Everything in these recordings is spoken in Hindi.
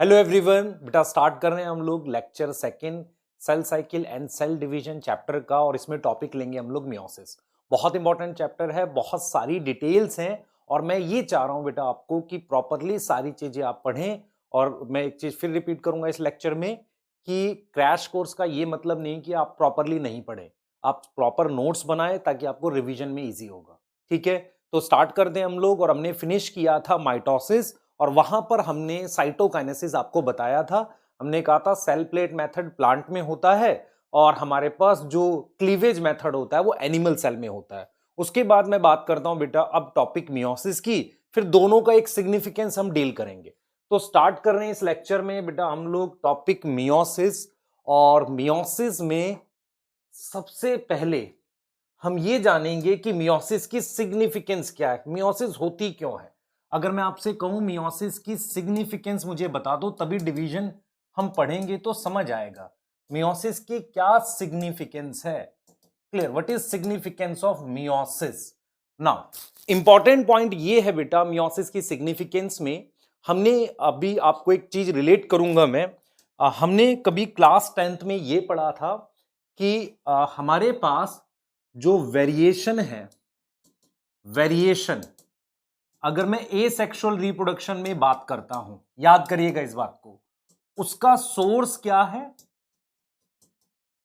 हेलो एवरीवन, बेटा स्टार्ट कर रहे हैं हम लोग lecture second cell cycle and cell division chapter का। और इसमें टॉपिक लेंगे हम लोग मियोसिस। बहुत इंपॉर्टेंट चैप्टर है, बहुत सारी डिटेल्स हैं और मैं ये चाह रहा हूँ बेटा आपको कि प्रॉपरली सारी चीजें आप पढ़ें। और मैं एक चीज फिर रिपीट करूंगा इस लेक्चर में कि क्रैश कोर्स का ये मतलब नहीं कि आप प्रॉपरली नहीं पढ़े, आप प्रॉपर नोट्स बनाए ताकि आपको रिविजन में ईजी होगा। ठीक है, तो स्टार्ट कर दें हम लोग। और हमने फिनिश किया था माइटोसिस और वहां पर हमने साइटोकाइनेसिस आपको बताया था। हमने कहा था सेल प्लेट मेथड प्लांट में होता है और हमारे पास जो क्लीवेज मेथड होता है वो एनिमल सेल में होता है। उसके बाद मैं बात करता हूं बेटा अब टॉपिक मियोसिस की, फिर दोनों का एक सिग्निफिकेंस हम डील करेंगे। तो स्टार्ट कर रहे हैं इस लेक्चर में बेटा हम लोग टॉपिक मियोसिस। और मियोसिस में सबसे पहले हम ये जानेंगे कि मियोसिस की सिग्निफिकेंस क्या है, मियोसिस होती क्यों है। अगर मैं आपसे कहूं मियोसिस की सिग्निफिकेंस मुझे बता दो, तभी डिवीजन हम पढ़ेंगे तो समझ आएगा मियोसिस की क्या सिग्निफिकेंस है। Clear, what is significance of meiosis. Now important point ये है बेटा मियोसिस की सिग्निफिकेंस में हमने अभी आपको एक चीज रिलेट करूंगा मैं। हमने कभी क्लास 10th में ये पढ़ा था कि हमारे पास जो वेरिएशन है, वेरिएशन अगर मैं ए सेक्सुअल रिप्रोडक्शन में बात करता हूं, याद करिएगा इस बात को, उसका सोर्स क्या है?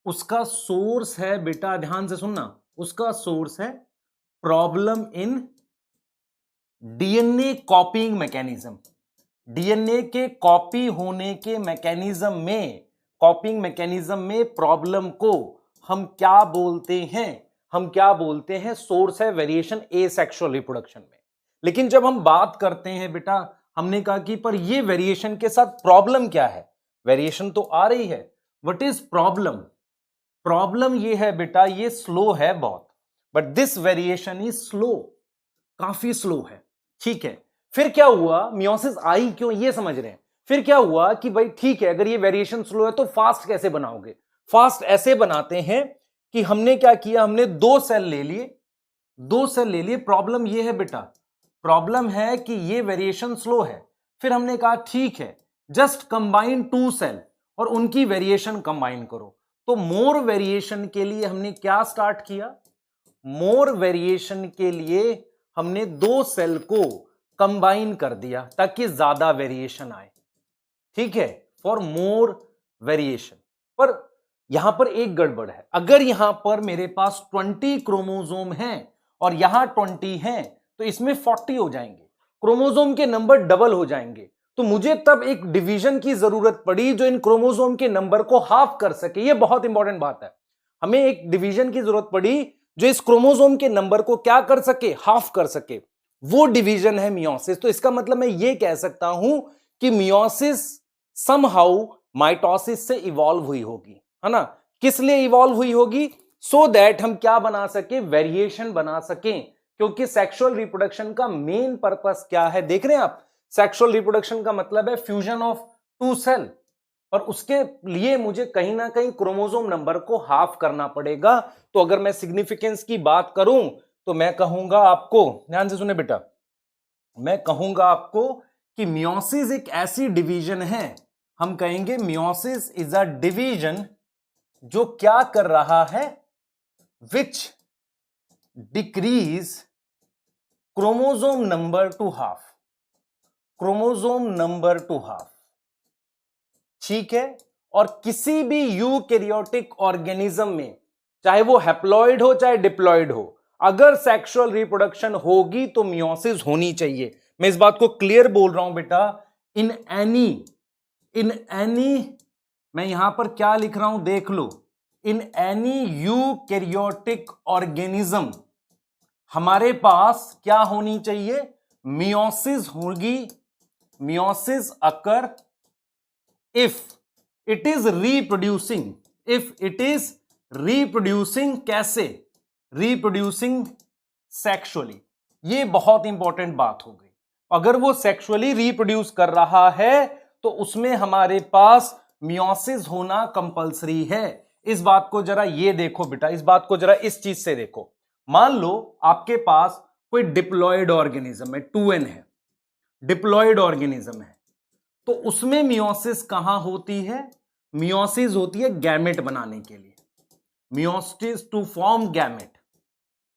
उसका सोर्स है बेटा, ध्यान से सुनना, उसका सोर्स है problem in DNA copying mechanism. DNA के कॉपी होने के मैकेनिज्म में, कॉपिंग मैकेनिज्म में प्रॉब्लम को हम क्या बोलते हैं? हम क्या बोलते हैं? सोर्स है वेरिएशन ए सेक्सुअल रिप्रोडक्शन में। लेकिन जब हम बात करते हैं बेटा, हमने कहा कि पर ये वेरिएशन के साथ प्रॉब्लम क्या है? वेरिएशन तो आ रही है, व्हाट इज प्रॉब्लम? प्रॉब्लम ये है बेटा, ये स्लो है बहुत, but this variation is slow, काफी स्लो है। ठीक है, फिर क्या हुआ? मियोसिस आई क्यों, ये समझ रहे हैं। फिर क्या हुआ कि भाई ठीक है, अगर ये वेरिएशन स्लो है तो फास्ट कैसे बनाओगे? फास्ट ऐसे बनाते हैं कि हमने क्या किया, हमने दो सेल ले लिए, दो सेल ले लिए। प्रॉब्लम ये है बेटा, प्रॉब्लम है कि ये वेरिएशन स्लो है। फिर हमने कहा ठीक है, जस्ट कंबाइन टू सेल और उनकी वेरिएशन कंबाइन करो। तो मोर वेरिएशन के लिए हमने क्या स्टार्ट किया? मोर वेरिएशन के लिए हमने दो सेल को कंबाइन कर दिया ताकि ज्यादा वेरिएशन आए। ठीक है, फॉर मोर वेरिएशन। पर यहां पर एक गड़बड़ है, अगर यहां पर मेरे पास 20 क्रोमोसोम हैं और यहां 20 हैं तो इसमें 40 हो जाएंगे, क्रोमोसोम के नंबर डबल हो जाएंगे। तो मुझे तब एक डिवीजन की जरूरत पड़ी जो इन क्रोमोसोम के नंबर को हाफ कर सके। यह बहुत इंपॉर्टेंट बात है, हमें एक डिवीजन की जरूरत पड़ी जो इस क्रोमोसोम के नंबर को क्या कर सके? हाफ कर सके। वो डिवीजन है मियोसिस। तो इसका मतलब मैं ये कह सकता हूं कि मियोसिस समहाउ माइटोसिस से इवॉल्व हुई होगी, है ना? किस लिए इवॉल्व हुई होगी? सो दैट हम क्या बना सके? वेरिएशन बना सकें। क्योंकि सेक्सुअल रिप्रोडक्शन का मेन पर्पस क्या है, देख रहे हैं आप? सेक्सुअल रिप्रोडक्शन का मतलब है फ्यूजन ऑफ टू सेल, और उसके लिए मुझे कहीं ना कहीं क्रोमोसोम नंबर को हाफ करना पड़ेगा। तो अगर मैं सिग्निफिकेंस की बात करूं तो मैं कहूंगा आपको, ध्यान से सुने बेटा, मैं कहूंगा आपको कि मियोसिस एक ऐसी डिवीजन है, हम कहेंगे मियोसिस इज अ डिवीजन जो क्या कर रहा है? Which decrease chromosome number to half, chromosome number to half. ठीक है, और किसी भी यूकैरियोटिक ऑर्गेनिज्म में, चाहे वो हैप्लॉइड हो चाहे डिप्लॉइड हो, अगर सेक्सुअल रिप्रोडक्शन होगी तो मियोसिस होनी चाहिए। मैं इस बात को क्लियर बोल रहा हूं बेटा। इन एनी मैं यहां पर क्या लिख रहा हूं देख लो, इन एनी यूकैरियोटिक ऑर्गेनिज्म हमारे पास क्या होनी चाहिए? मियोसिस होगी। Meiosis occur if it is reproducing, if it is reproducing, कैसे? reproducing sexually। ये बहुत इंपॉर्टेंट बात हो गई। अगर वो सेक्सुअली रिप्रोड्यूस कर रहा है तो उसमें हमारे पास मियोसिस होना कंपलसरी है। इस बात को जरा ये देखो बेटा, इस बात को जरा इस चीज से देखो। मान लो आपके पास कोई डिप्लॉयड ऑर्गेनिज्म है, 2n है, डिप्लॉयड ऑर्गेनिज्म है। तो उसमें मियोसिस कहां होती है? मियोसिस होती है गैमेट बनाने के लिए, मियोसिस टू फॉर्म गैमेट,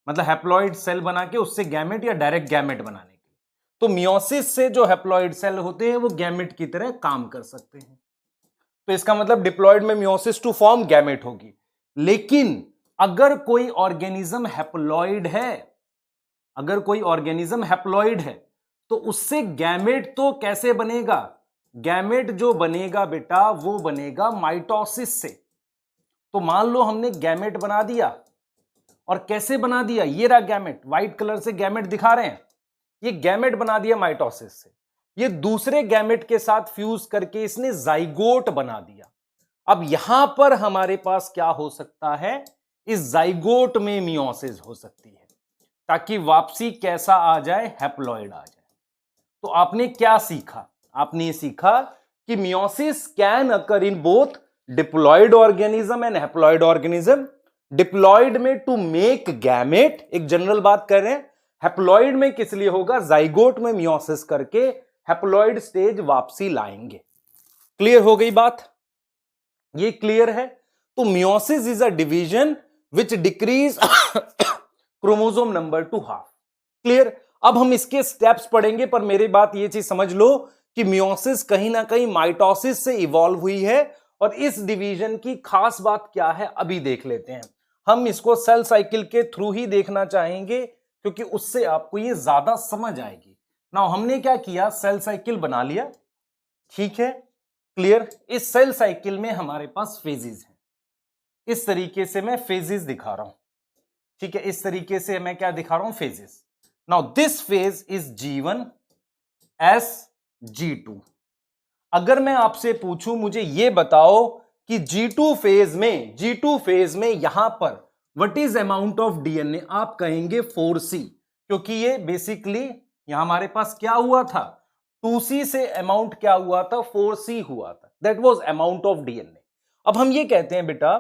मतलब हैप्लॉइड सेल बना के उससे गैमेट या डायरेक्ट गैमेट बनाने के लिए। तो मियोसिस से जो हैप्लॉइड सेल होते हैं वो गैमेट की तरह काम कर सकते हैं। तो इसका मतलब डिप्लॉइड में मियोसिस टू फॉर्म गैमेट होगी। लेकिन अगर कोई ऑर्गेनिज्म हैप्लॉइड है, अगर कोई ऑर्गेनिज्म हैप्लॉइड है तो उससे गैमेट तो कैसे बनेगा? गैमेट जो बनेगा बेटा वो बनेगा माइटोसिस से। तो मान लो हमने गैमेट बना दिया, और कैसे बना दिया? ये रहा गैमेट, व्हाइट कलर से गैमेट दिखा रहे हैं, ये गैमेट बना दिया माइटोसिस से। ये दूसरे गैमेट के साथ फ्यूज करके इसने जाइगोट बना दिया। अब यहां पर हमारे पास क्या हो सकता है? इस जाइगोट में मियोसिस हो सकती है, ताकि वापसी कैसा आ जाए? हैप्लॉइड आ जाए। तो आपने क्या सीखा? आपने ये सीखा कि meiosis can occur in both diploid organism and haploid organism. Diploid में टू मेक गैमेट, एक जनरल बात कर रहे हैं। हैप्लॉइड में किस लिए होगा? जाइगोट में मियोसिस करके हैप्लॉइड स्टेज वापसी लाएंगे। क्लियर हो गई बात? ये क्लियर है? तो meiosis is a division which decrease chromosome number to half. Clear? अब हम इसके स्टेप्स पढ़ेंगे, पर मेरी बात ये चीज समझ लो कि मियोसिस कहीं ना कहीं माइटोसिस से इवॉल्व हुई है। और इस डिवीजन की खास बात क्या है अभी देख लेते हैं। हम इसको सेल साइकिल के थ्रू ही देखना चाहेंगे, क्योंकि उससे आपको ये ज्यादा समझ आएगी। नाउ हमने क्या किया? सेल साइकिल बना लिया, ठीक है, क्लियर। इस सेल साइकिल में हमारे पास फेजेस हैं। इस तरीके से मैं फेजेस दिखा रहा हूं, ठीक है। इस तरीके से मैं क्या दिखा रहा हूं? Phases. Now this phase is G1 S G2। अगर मैं आपसे पूछूं, मुझे यह बताओ कि G2 फेज में यहां पर what is amount of DNA? आप कहेंगे 4C, क्योंकि ये बेसिकली यहां हमारे पास क्या हुआ था? 2C से अमाउंट क्या हुआ था? 4C हुआ था। That was amount of DNA. अब हम ये कहते हैं बेटा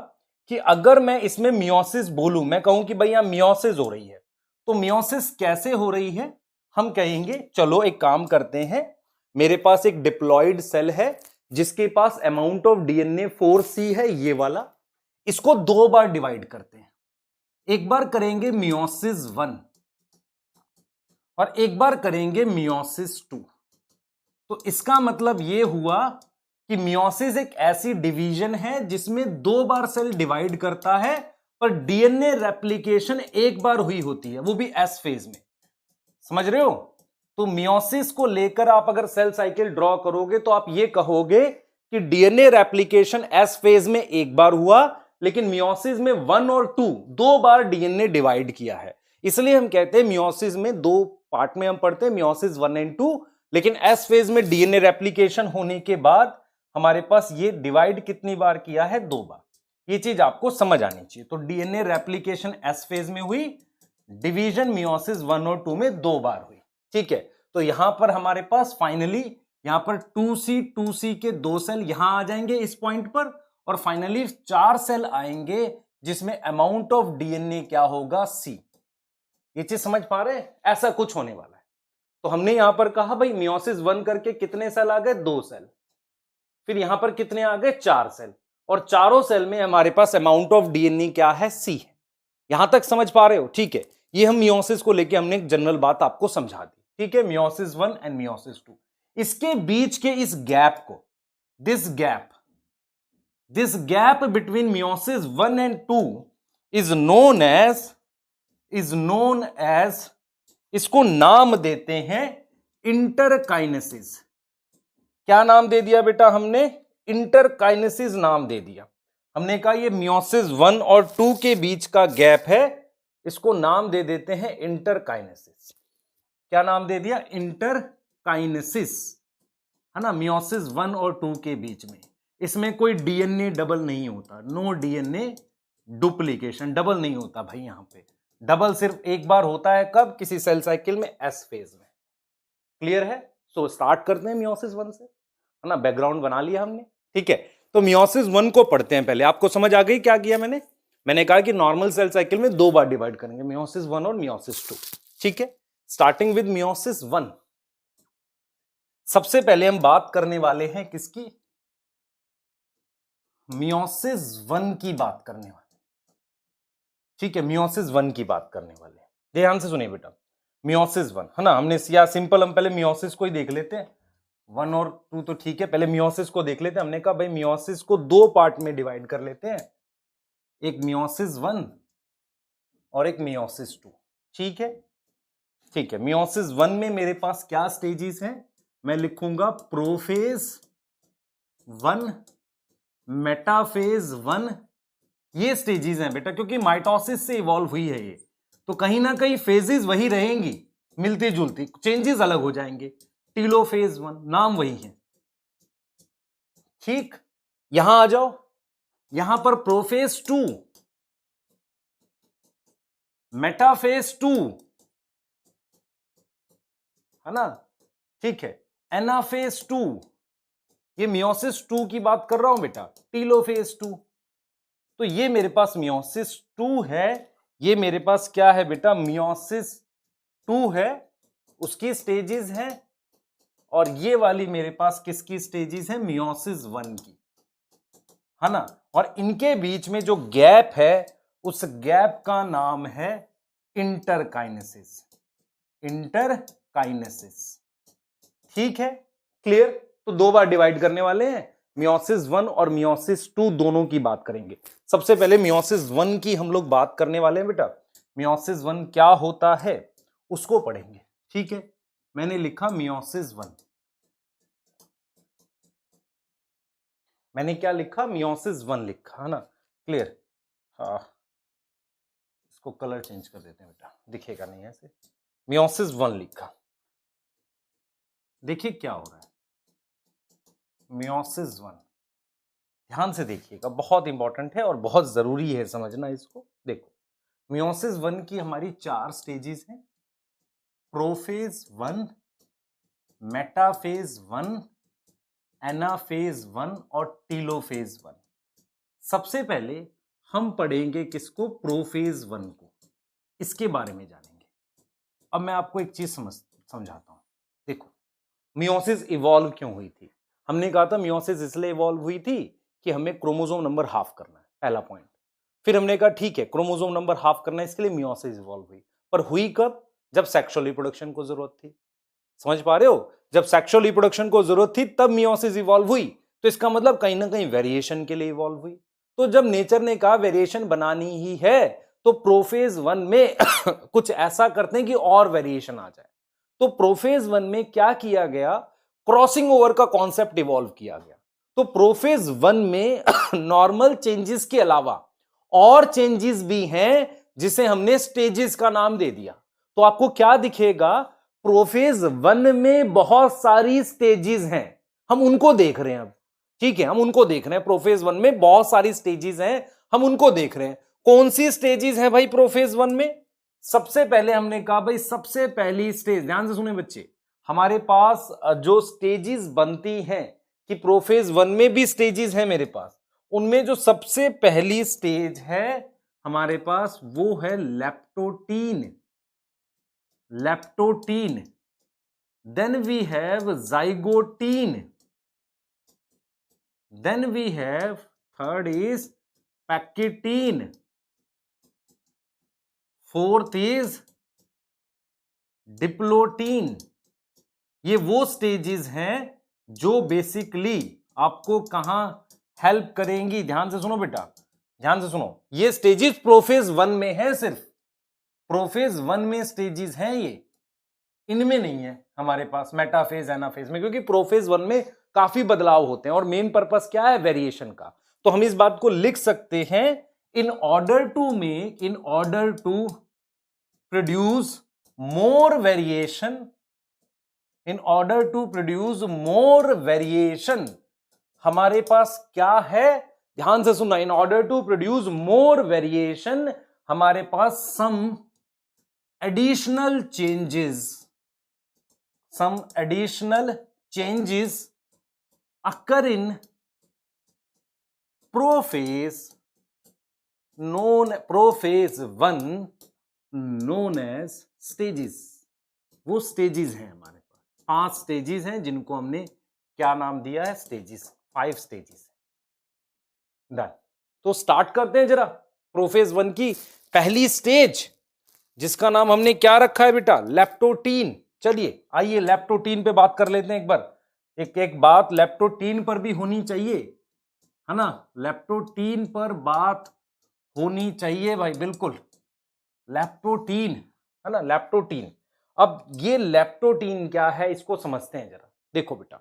कि अगर मैं इसमें मियोसिस बोलूं, मैं कहूं कि भाई यहां मियोसिस हो रही है, तो मियोसिस कैसे हो रही है? हम कहेंगे चलो एक काम करते हैं, मेरे पास एक डिप्लॉइड सेल है जिसके पास अमाउंट ऑफ डीएनए 4C है, ये वाला। इसको दो बार डिवाइड करते हैं, एक बार करेंगे मियोसिस 1 और एक बार करेंगे मियोसिस 2। तो इसका मतलब यह हुआ कि मियोसिस एक ऐसी डिवीजन है जिसमें दो बार सेल डिवाइड करता है, पर डीएनए रेप्लिकेशन एक बार हुई होती है, वो भी एस फेज में। समझ रहे हो? तो मियोसिस को लेकर आप अगर सेल साइकिल ड्रॉ करोगे तो आप ये कहोगे कि डीएनए रेप्लिकेशन एस फेज में एक बार हुआ, लेकिन मियोसिस में 1 और 2 दो बार डीएनए डिवाइड किया है। इसलिए हम कहते हैं मियोसिस में दो पार्ट में हम पढ़ते हैं, मियोसिस 1 एंड 2, लेकिन एस फेज में डीएनए रेप्लिकेशन होने के बाद हमारे पास ये डिवाइड कितनी बार किया है? दो बार। ये चीज आपको समझ आनी चाहिए। तो डीएनए रेप्लिकेशन एस फेज में हुई, डिवीजन मियोसिस 1 और 2 में दो बार हुई, ठीक है। तो यहां पर हमारे पास फाइनली यहां पर 2C के दो सेल यहां आ जाएंगे इस पॉइंट पर, और फाइनली 4 सेल आएंगे जिसमें अमाउंट ऑफ डीएनए क्या होगा? C। ये चीज समझ पा रहे हैं? ऐसा कुछ होने वाला है। तो हमने यहां पर कहा भाई मियोसिस 1 करके कितने सेल आ गए? 2 सेल। फिर यहां पर कितने आ गए? 4 सेल। और चारों सेल में हमारे पास अमाउंट ऑफ डीएनए क्या है? C है। यहां तक समझ पा रहे हो? ठीक है। ये हम मियोसिस को लेके हमने एक जनरल बात आपको समझा दी, ठीक है। मियोसिस 1 एंड मियोसिस 2, इसके बीच के इस गैप को, this gap between meiosis 1 and 2 is known as इसको नाम देते हैं इंटरकाइनेसिस। क्या नाम दे दिया बेटा हमने? इंटरकाइनेसिस नाम दे दिया। हमने कहा ये मियोसिस 1 और 2 के बीच का गैप है, इसको नाम दे देते हैं इंटरकाइनेसिस। क्या नाम दे दिया? इंटरकाइनेसिस, है ना। मियोसिस 1 और 2 के बीच में इसमें कोई डीएनए डबल नहीं होता, नो डीएनए डुप्लीकेशन, डबल नहीं होता भाई। यहां पे डबल सिर्फ एक बार होता है, कब? किसी सेल साइकिल में, एस फेज में। क्लियर है? सो स्टार्ट करते हैं मियोसिस 1 से, है ना। बैकग्राउंड बना लिया हमने, ठीक है। तो मियोसिस 1 को पढ़ते हैं पहले। आपको समझ आ गई क्या किया मैंने कहा कि नॉर्मल सेल साइकिल में दो बार डिवाइड करेंगे, मियोसिस 1 और मियोसिस 2, ठीक है। Starting with meiosis 1। सबसे पहले हम बात करने वाले हैं किसकी? मियोसिस 1 की बात करने वाले। ठीक है, मियोसिस 1 की बात करने वाले। ध्यान से सुनिए बेटा, मियोसिस 1 है ना, हमने या सिंपल हम पहले मियोसिस को ही देख लेते हैं। 1 और 2 तो ठीक है, पहले मियोसिस को देख लेते हैं। हमने कहा भाई मियोसिस को 2 पार्ट में डिवाइड कर लेते हैं, एक मियोसिस 1 और एक मियोसिस 2। ठीक है, ठीक है। मियोसिस 1 में मेरे पास क्या स्टेजेस हैं? मैं लिखूंगा प्रोफेज 1, मेटाफेज 1, ये स्टेजेस हैं बेटा, क्योंकि माइटोसिस से इवॉल्व हुई है ये, तो कहीं ना कहीं फेजेस वही रहेंगी, मिलती जुलती, चेंजेस अलग हो जाएंगे। टीलोफेज 1 नाम वही है। ठीक, यहां आ जाओ, यहां पर प्रोफेज 2, मेटाफेज 2 है ना, ठीक है, एनाफेज 2, ये मियोसिस 2 की बात कर रहा हूं बेटा, टीलोफेज 2। तो ये मेरे पास मियोसिस 2 है, ये मेरे पास क्या है बेटा, मियोसिस 2 है, उसकी स्टेजेस हैं, और ये वाली मेरे पास किसकी स्टेजेस है, मियोसिस 1 की, है ना। और इनके बीच में जो गैप है, उस गैप का नाम है इंटरकाइनेसिस, इंटरकाइनेसिस। ठीक है, क्लियर। तो 2 बार डिवाइड करने वाले हैं, मियोसिस 1 और मियोसिस 2 दोनों की बात करेंगे। सबसे पहले मियोसिस 1 की हम लोग बात करने वाले हैं बेटा। मियोसिस 1 क्या होता है उसको पढ़ेंगे। ठीक है, मैंने लिखा मियोसिस 1, मैंने क्या लिखा, मियोसिस 1 लिखा, है ना, क्लियर। हाँ, इसको कलर चेंज कर देते हैं बेटा, दिखेगा नहीं ऐसे। मियोसिस 1 लिखा, देखिए क्या हो रहा है, मियोसिस 1, ध्यान से देखिएगा, बहुत इंपॉर्टेंट है और बहुत जरूरी है समझना इसको। देखो, मियोसिस 1 की हमारी 4 स्टेजेस हैं, प्रोफेज 1, मेटाफेज 1, एनाफेज 1 और टीलोफेज 1। सबसे पहले हम पढ़ेंगे किसको, प्रोफेज 1 को, इसके बारे में जानेंगे। अब मैं आपको एक चीज समझाता हूं। देखो, मियोसिस इवॉल्व क्यों हुई थी? हमने कहा था मियोसिस इसलिए इवॉल्व हुई थी कि हमें क्रोमोसोम नंबर हाफ करना है, पहला पॉइंट। फिर हमने कहा ठीक है, क्रोमोसोम नंबर हाफ करना है, इसके लिए मियोसिस इवॉल्व हुई। पर हुई कब? जब सेक्सुअल रिप्रोडक्शन को जरूरत थी। समझ पा रहे हो? जब सेक्सुअल रिप्रोडक्शन को जरूरत थी तब मियोसिस इवॉल्व हुई। तो इसका मतलब कहीं ना कहीं वेरिएशन के लिए इवॉल्व हुई। तो जब नेचर ने कहा वेरिएशन बनानी ही है, तो प्रोफेज 1 में कुछ ऐसा करते हैं कि और वेरिएशन आ जाए। तो प्रोफेज 1 में क्या किया गया, क्रॉसिंग ओवर का कॉन्सेप्ट इवॉल्व किया गया। तो प्रोफेज 1 में नॉर्मल चेंजेस के अलावा और चेंजेस भी हैं, जिसे हमने स्टेजेस का नाम दे दिया। तो आपको क्या दिखेगा, प्रोफेज 1 में बहुत सारी स्टेजेस हैं, हम उनको देख रहे हैं अब। ठीक है, हम उनको देख रहे हैं, प्रोफेज 1 में बहुत सारी स्टेजेस हैं, हम उनको देख रहे हैं। कौन सी स्टेजेस हैं भाई प्रोफेज 1 में? सबसे पहले हमने कहा भाई, सबसे पहली स्टेज, ध्यान से सुने बच्चे, हमारे पास जो स्टेजेस बनती हैं, कि प्रोफेज 1 में भी स्टेजेस हैं मेरे पास, उनमें जो सबसे पहली स्टेज है हमारे पास वो है leptotene, leptotene. Then we have zygotene, then we have third is pachytene, fourth is diplotene. ये वो स्टेजेस हैं जो बेसिकली आपको कहां हेल्प करेंगी। ध्यान से सुनो बेटा, ध्यान से सुनो, ये स्टेजेस प्रोफेज 1 में है, सिर्फ प्रोफेज 1 में स्टेजेस हैं ये, इनमें नहीं है हमारे पास मेटाफेज एनाफेज में, क्योंकि प्रोफेज 1 में काफी बदलाव होते हैं और मेन पर्पस क्या है, वेरिएशन का। तो हम इस बात को लिख सकते हैं, in order to make, in order to produce more variation, in order to produce more variation, हमारे पास क्या है, ध्यान से सुनना, in order to produce more variation, हमारे पास some additional changes, some additional changes occur in prophase prophase 1 known as stages। वो stages हैं हमारे पास, 5 स्टेजेस हैं जिनको हमने क्या नाम दिया है, स्टेजेस, 5 स्टेजेस। डन। तो स्टार्ट करते हैं जरा प्रोफेज 1 की पहली स्टेज, जिसका नाम हमने क्या रखा है बेटा, लेप्टोटीन। चलिए आइए लेप्टोटीन पे बात कर लेते हैं एक बार। एक बात लेप्टोटीन पर भी होनी चाहिए, है ना, लेप्टोटीन पर बात होनी चाहिए भाई, बिल्कुल। लेप्टोटीन, है ना, लेप्टोटीन। अब ये लेप्टोटीन क्या है इसको समझते हैं जरा। देखो बेटा,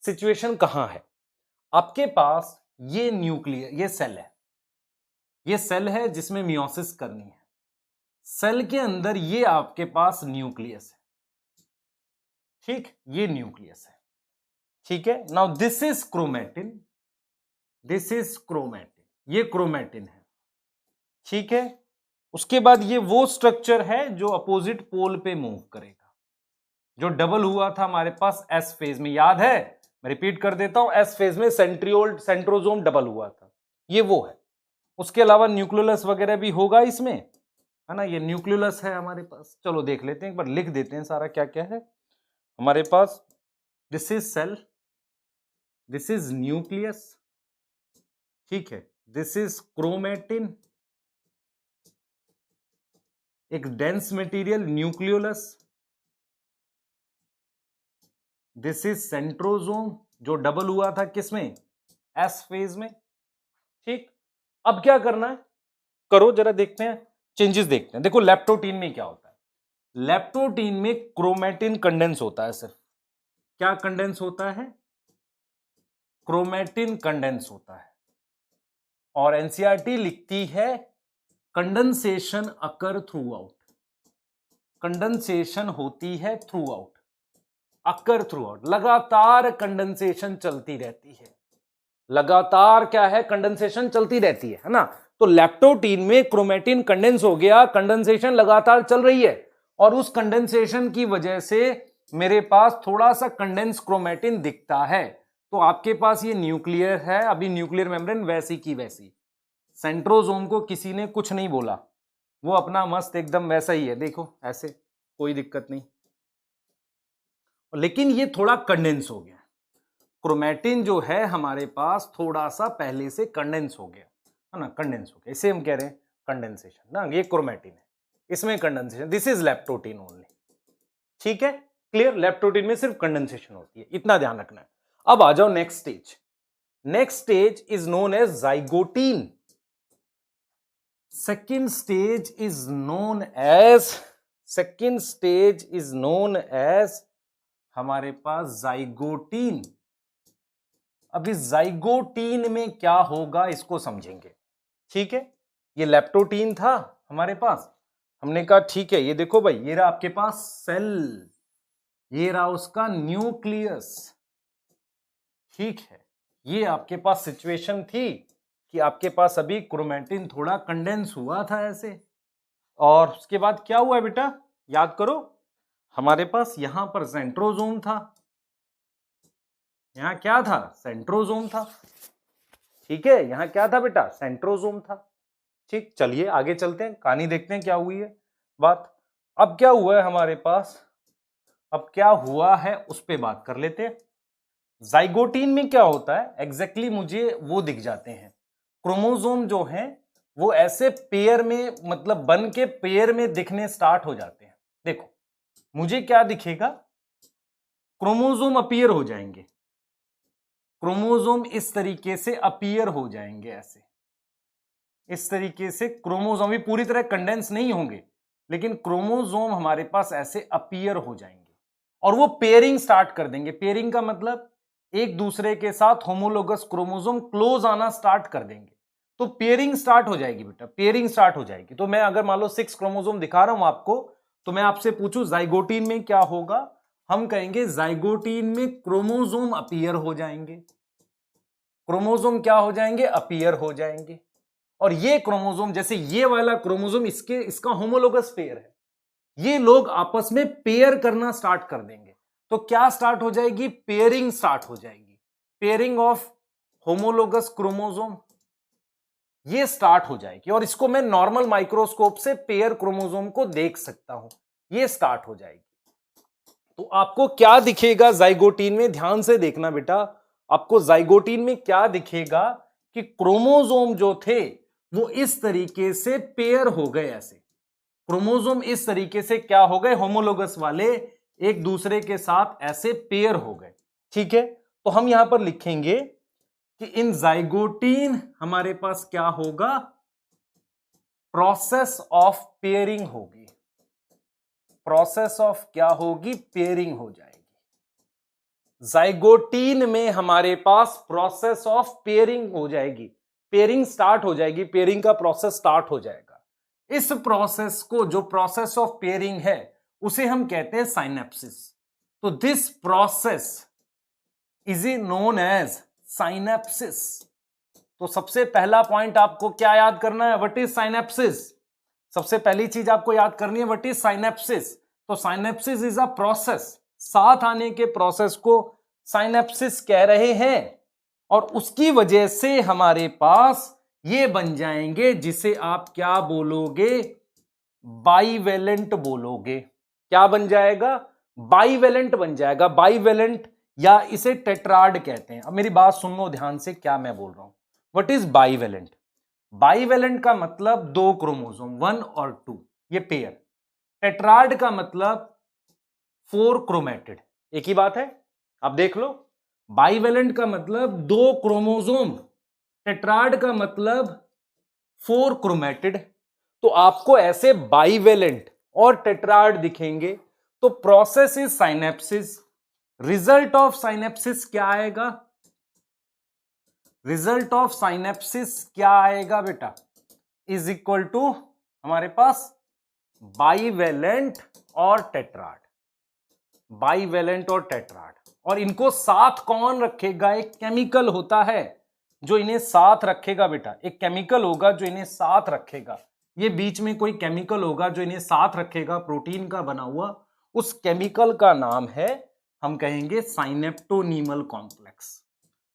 सिचुएशन कहां है, आपके पास ये न्यूक्लियर, ये सेल है, ये सेल है जिसमें मियोसिस करनी है। सेल के अंदर ये आपके पास न्यूक्लियस है, ठीक, ये न्यूक्लियस है, ठीक है। Now this is chromatin, this is chromatin, ये क्रोमेटिन है, ठीक है। उसके बाद ये वो स्ट्रक्चर है जो अपोजिट पोल पे मूव करेगा, जो डबल हुआ था हमारे पास एस फेज में, याद है, मैं रिपीट कर देता हूं, एस फेज में सेंट्रोजोम डबल हुआ था, ये वो है। उसके अलावा न्यूक्लियोलस वगैरह भी होगा इसमें, है ना, ये न्यूक्लियोलस है हमारे पास। चलो देख लेते हैं एक बार, लिख देते हैं सारा क्या क्या है हमारे पास। This is cell, this is nucleus, ठीक है, दिस इज क्रोमेटिन, एक dense material nucleolus, this is centrosome जो डबल हुआ था किसमें, एस फेज में, ठीक। अब क्या करना है, करो जरा, देखते हैं चेंजेस, देखते हैं। देखो लेप्टोटीन में क्या होता है, लेप्टोटीन में क्रोमेटिन कंडेंस होता है सिर्फ, क्या कंडेंस होता है, क्रोमेटिन कंडेंस होता है। और एनसीईआरटी लिखती है कंडेंसेशन अकर थ्रू आउट, कंडेंसेशन होती है थ्रू आउट, अकर थ्रू आउट, लगातार कंडेंसेशन चलती रहती है, लगातार क्या है, कंडेंसेशन चलती रहती है ना। तो लेप्टोटीन में क्रोमेटिन कंडेंस हो गया, कंडेंसेशन लगातार चल रही है, और उस कंडेंसेशन की वजह से मेरे पास थोड़ा सा कंडेंस क्रोमेटिन दिखता है। तो आपके पास ये न्यूक्लियर है, अभी न्यूक्लियर मेम्ब्रेन वैसी की वैसी, सेंट्रोजोम को किसी ने कुछ नहीं बोला, वो अपना मस्त एकदम वैसा ही है, देखो ऐसे, कोई दिक्कत नहीं। लेकिन ये थोड़ा कंडेंस हो गया, क्रोमेटिन जो है हमारे पास थोड़ा सा पहले से कंडेंस हो गया, है ना, कंडेंस हो गया, इसे हम कह रहे हैं कंडेंसेशन ना, ये क्रोमेटिन है, इसमें condensation, this is leptotene only, ठीक है, क्लियर। लेप्टोटीन में सिर्फ कंडेंसेशन होती है, इतना ध्यान रखना है। अब आ जाओ next stage, next stage is known as zygotene, second stage is known as, second stage is known as हमारे पास जाइगोटीन। अब इस जाइगोटीन में क्या होगा इसको समझेंगे, ठीक है। ये लेप्टोटीन था हमारे पास, हमने कहा ठीक है, ये देखो भाई, ये रहा आपके पास सेल, ये रहा उसका न्यूक्लियस, ठीक है। ये आपके पास सिचुएशन थी कि आपके पास अभी क्रोमेटिन थोड़ा कंडेंस हुआ था ऐसे, और उसके बाद क्या हुआ बेटा, याद करो, हमारे पास यहां पर सेंट्रोजोम था, यहां क्या था, सेंट्रोजोम था, ठीक है, यहां क्या था बेटा, सेंट्रोजोम था, ठीक। चलिए आगे चलते हैं, कहानी देखते हैं क्या हुई है बात। अब क्या हुआ है हमारे पास, अब क्या हुआ है उस पे बात कर लेते हैं। जाइगोटीन में क्या होता है एग्जैक्टली मुझे वो दिख जाते हैं, क्रोमोसोम जो हैं वो ऐसे पेयर में, मतलब बन के पेयर में दिखने स्टार्ट हो जाते हैं। देखो मुझे क्या दिखेगा, क्रोमोसोम अपीयर हो जाएंगे, क्रोमोसोम इस तरीके से अपीयर हो जाएंगे, ऐसे इस तरीके से क्रोमोसोम भी पूरी तरह कंडेंस नहीं होंगे, लेकिन क्रोमोसोम हमारे पास ऐसे अपीयर हो जाएंगे, और वो पेयरिंग स्टार्ट कर देंगे। पेयरिंग का मतलब एक दूसरे के साथ होमोलोगस क्रोमोसोम क्लोज आना स्टार्ट कर देंगे, तो पेयरिंग स्टार्ट हो जाएगी बेटा, पेयरिंग स्टार्ट हो जाएगी। तो मैं अगर मान लो 6 क्रोमोसोम दिखा रहा हूं आपको, तो मैं आपसे पूछूं जाइगोटीन में क्या होगा, हम कहेंगे जाइगोटीन में क्रोमोसोम अपीयर हो जाएंगे, क्रोमोसोम क्या हो जाएंगे, अपीयर हो जाएंगे। और ये क्रोमोसोम, जैसे ये वाला क्रोमोसोम इसका होमोलोगस पेयर है, ये लोग आपस में पेयर करना स्टार्ट कर देंगे, तो क्या स्टार्ट हो जाएगी, पेयरिंग स्टार्ट हो जाएगी, पेयरिंग ऑफ होमोलोगस क्रोमोसोम, ये स्टार्ट हो जाएगी। और इसको मैं नॉर्मल माइक्रोस्कोप से पेयर क्रोमोसोम को देख सकता हूं, ये स्टार्ट हो जाएगी। तो आपको क्या दिखेगा जाइगोटीन में, ध्यान से देखना बेटा, आपको जाइगोटीन में क्या दिखेगा कि क्रोमोसोम जो थे वो इस तरीके से पेयर हो गए, ऐसे क्रोमोसोम इस तरीके से क्या हो गए, होमोलोगस वाले एक दूसरे के साथ ऐसे पेयर हो गए। ठीक है, तो हम यहां पर लिखेंगे कि इन जाइगोटीन हमारे पास क्या होगा, प्रोसेस ऑफ पेयरिंग होगी, प्रोसेस ऑफ क्या होगी, पेयरिंग हो जाएगी। जाइगोटीन में हमारे पास प्रोसेस ऑफ पेयरिंग हो जाएगी, पेयरिंग स्टार्ट हो जाएगी, पेयरिंग का प्रोसेस स्टार्ट हो जाएगा। इस प्रोसेस को, जो प्रोसेस ऑफ पेयरिंग है, उसे हम कहते हैं साइनेप्सिस। तो this process is known as synapsis. तो सबसे पहला पॉइंट आपको क्या याद करना है, व्हाट इज साइनेप्सिस। सबसे पहली चीज आपको याद करनी है व्हाट इज साइनेप्सिस। तो साइनेप्सिस इज अ प्रोसेस, साथ आने के प्रोसेस को साइनेप्सिस कह रहे हैं, और उसकी वजह से हमारे पास ये बन जाएंगे जिसे आप क्या बोलोगे, बाइवेलेंट बोलोगे। क्या बन जाएगा, बाइवेलेंट बन जाएगा, बाइवेलेंट, या इसे टेट्राड कहते हैं। अब मेरी बात सुन लो ध्यान से, क्या मैं बोल रहा हूं, व्हाट इज बाइवेलेंट। बाइवेलेंट का मतलब दो क्रोमोसोम, 1 और 2, ये पेयर। टेट्राड का मतलब 4 क्रोमेटिड, एक ही बात है, अब देख लो। बाइवेलेंट का मतलब दो क्रोमोसोम, टेट्राड का मतलब 4 क्रोमेटिड। तो आपको ऐसे बाइवेलेंट और टेट्राड दिखेंगे। तो process is synapsis, result of synapsis क्या आएगा, रिजल्ट ऑफ साइनेप्सिस क्या आएगा बेटा, इज इक्वल टू हमारे पास बाइवेलेंट और टेट्राड, बाइवेलेंट और टेट्राड। और इनको साथ कौन रखेगा, एक केमिकल होता है जो इन्हें साथ रखेगा बेटा, एक केमिकल होगा जो इन्हें साथ रखेगा। ये बीच में कोई केमिकल होगा जो इन्हें साथ रखेगा, प्रोटीन का बना हुआ। उस केमिकल का नाम है, हम कहेंगे साइनेप्टोनीमल कॉम्प्लेक्स।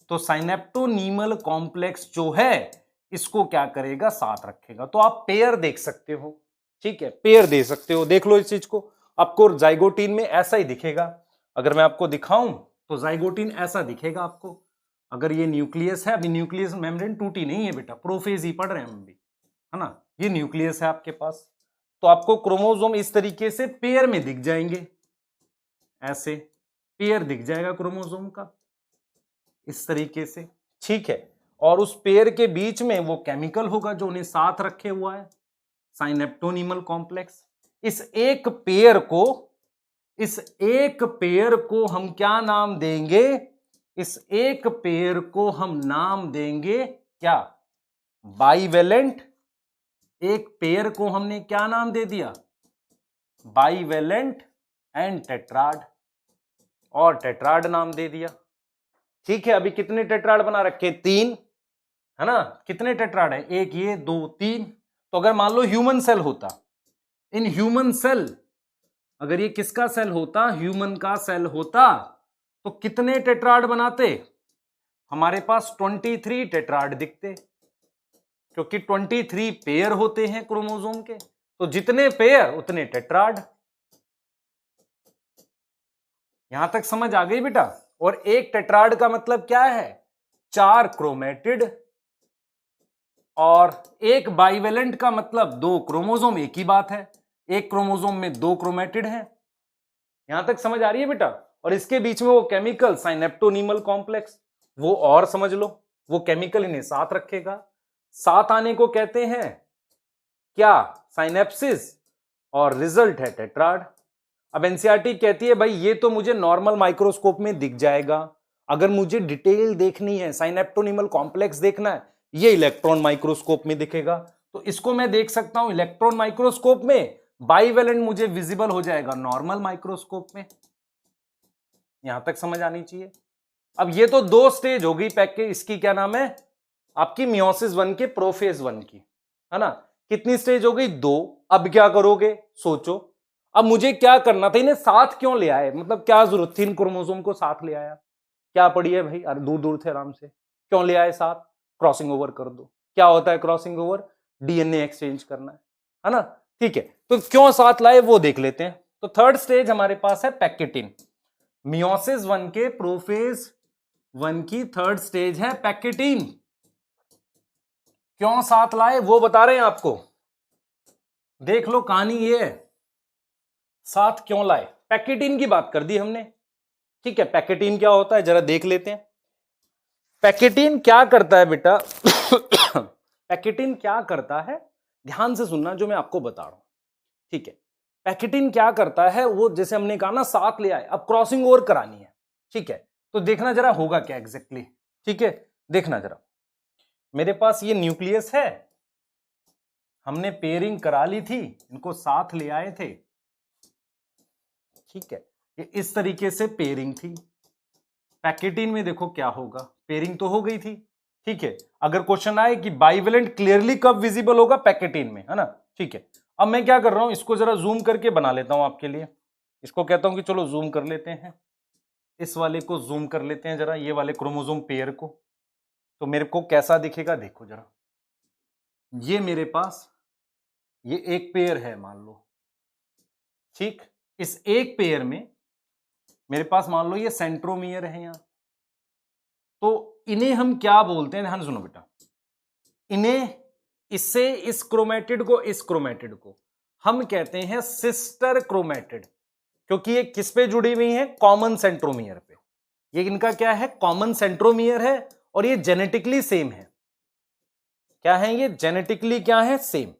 तो साइनेप्टोनीमल कॉम्प्लेक्स जो है, इसको क्या करेगा, साथ रखेगा। तो आप पेयर देख सकते हो, ठीक है, पेयर दे सकते हो, देख लो इस चीज को। आपको जाइगोटीन में ऐसा ही दिखेगा। अगर मैं आपको दिखाऊं तो जाइगोटीन ऐसा दिखेगा आपको। अगर ये न्यूक्लियस है, अभी न्यूक्लियस मेम्ब्रेन टूटी नहीं है बेटा, प्रोफेज ही पढ़ रहे हैं हम भी, है ना। ये न्यूक्लियस है आपके पास। तो आपको क्रोमोसोम इस तरीके से पेयर में दिख जाएंगे, ऐसे पेयर दिख जाएगा क्रोमोसोम का इस तरीके से, ठीक है। और उस पेयर के बीच में वो केमिकल होगा जो उन्हें साथ रखे हुआ है, साइनेप्टोनीमल कॉम्प्लेक्स। इस एक पेयर को हम क्या नाम देंगे, इस एक पेयर को हम नाम देंगे क्या, बाइवेलेंट। एक पेयर को हमने क्या नाम दे दिया, बाइवेलेंट एंड टेट्राड, और टेट्राड नाम दे दिया। ठीक है, अभी कितने टेट्राड बना रखे, 3, है ना। कितने टेट्राड है, एक ये, 2, 3। तो अगर मान लो ह्यूमन सेल होता, इन ह्यूमन सेल, अगर ये किसका सेल होता, ह्यूमन का सेल होता, तो कितने टेट्राड बनाते, हमारे पास 23 टेट्राड दिखते, क्योंकि 23 पेयर होते हैं क्रोमोसोम के। तो जितने पेयर उतने टेट्राड। यहां तक समझ आ गई बेटा। और एक टेट्राड का मतलब क्या है, 4 क्रोमेटिड, और एक बाइवेलेंट का मतलब 2 क्रोमोसोम, एक ही बात है, एक क्रोमोसोम में 2 क्रोमेटिड है। यहां तक समझ आ रही है बेटा। और इसके बीच में वो केमिकल साइनेप्टोनीमल कॉम्प्लेक्स, वो और समझ लो, वो केमिकल इन्हें साथ रखेगा। साथ आने को कहते हैं क्या, साइनेप्सिस, और रिजल्ट है टेट्राड। अब एनसीईआरटी कहती है भाई ये तो मुझे नॉर्मल माइक्रोस्कोप में दिख जाएगा, अगर मुझे डिटेल देखनी है, साइनेप्टोनीमल कॉम्प्लेक्स देखना है, ये इलेक्ट्रॉन माइक्रोस्कोप में दिखेगा। तो इसको मैं देख सकता हूं इलेक्ट्रॉन माइक्रोस्कोप में, बाइवेलेंट मुझे विजिबल हो जाएगा नॉर्मल माइक्रोस्कोप में। यहां तक समझ आनी चाहिए। अब ये तो 2 स्टेज होगी पैकेज, इसकी क्या नाम है आपकी, मियोसिस 1 के प्रोफेज 1 की, है ना। कितनी स्टेज हो गई, 2। अब क्या करोगे, सोचो। अब मुझे क्या करना था, इन्हें साथ क्यों ले आए, मतलब क्या जरूरत थी इन क्रोमोसोम को साथ ले आया, क्या पड़ी है भाई, अरे दूर दूर थे आराम से, क्यों ले आए साथ, क्रॉसिंग ओवर कर दो। क्या होता है क्रॉसिंग ओवर, डीएनए एक्सचेंज करना है ना। ठीक है, तो क्यों साथ लाए वो देख लेते हैं। तो थर्ड स्टेज हमारे पास है पैकेटिन। मियोसिस 1 के प्रोफेज 1 की थर्ड स्टेज है पैकेटिन। क्यों साथ लाए वो बता रहे हैं आपको, देख लो कहानी ये है, साथ क्यों लाए। पैकेटिन की बात कर दी हमने, ठीक है। पैकेटिन क्या होता है जरा देख लेते हैं। पैकेटिन क्या करता है बेटा पैकेटिन क्या करता है, ध्यान से सुनना जो मैं आपको बता रहा हूं, ठीक है। पैकेटिन क्या करता है, वो जैसे हमने कहा ना साथ ले आए, अब क्रॉसिंग ओवर करानी है, ठीक है। तो देखना जरा होगा क्या एग्जैक्टली, ठीक है। देखना जरा, मेरे पास ये न्यूक्लियस है, हमने पेयरिंग करा ली थी, इनको साथ ले आए थे, ठीक है। ये इस तरीके से पेयरिंग थी। पैकेटिन में देखो क्या होगा, पेयरिंग तो हो गई थी, ठीक है। अगर क्वेश्चन आए कि बाइवेलेंट क्लियरली कब विजिबल होगा, पैकेटिन में, है ना, ठीक है। अब मैं क्या कर रहा हूं, इसको जरा जूम करके बना लेता हूं आपके लिए। इसको कहता हूं कि चलो जूम कर लेते हैं, इस वाले को जूम कर लेते हैं जरा, ये वाले क्रोमोसोम पेयर को। तो मेरे को कैसा दिखेगा देखो जरा, ये मेरे पास ये एक पेयर है मान लो, ठीक। इस एक पेयर में मेरे पास मान लो ये सेंट्रोमियर है यहां, तो इन्हें हम क्या बोलते हैं, ध्यान सुनो बेटा, इन्हें इससे इस क्रोमेटिड को इस क्रोमेटिड को हम कहते हैं सिस्टर क्रोमेटिड, क्योंकि ये किस पे जुड़ी हुई है, कॉमन सेंट्रोमियर पे। ये इनका क्या है, कॉमन सेंट्रोमियर है, और ये जेनेटिकली सेम है। क्या है ये, जेनेटिकली क्या है, सेम,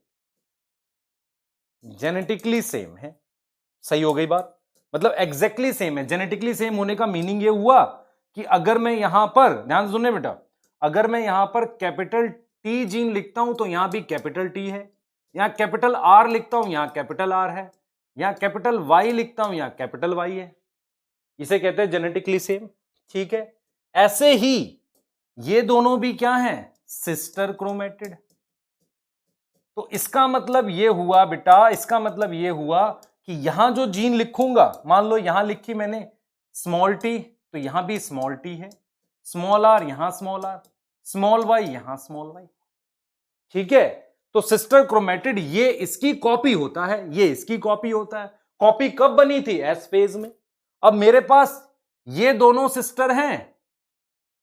जेनेटिकली सेम है। सही हो गई बात, मतलब एग्जैक्टली सेम है। जेनेटिकली सेम होने का मीनिंग ये हुआ कि अगर मैं यहां पर, ध्यान सुनने बेटा, अगर मैं यहां पर कैपिटल टी जीन लिखता हूं तो यहां भी कैपिटल टी है, यहां कैपिटल आर लिखता हूं यहां कैपिटल आर है, यहां कैपिटल वाई लिखता हूं यहां कैपिटल वाई है, इसे कहते हैं जेनेटिकली सेम, ठीक है। ऐसे ही ये दोनों भी क्या हैं, सिस्टर क्रोमेटिड। तो इसका मतलब ये हुआ बेटा, इसका मतलब ये हुआ कि यहां जो जीन लिखूंगा, मान लो यहां लिखी मैंने स्मॉल टी, तो यहां भी स्मॉल टी है, स्मॉल आर यहां स्मॉल आर, स्मॉल वाई यहां स्मॉल वाई, ठीक है। तो सिस्टर क्रोमेटिड ये इसकी कॉपी होता है, ये इसकी कॉपी होता है। कॉपी कब बनी थी, एस फेज में। अब मेरे पास ये दोनों सिस्टर हैं,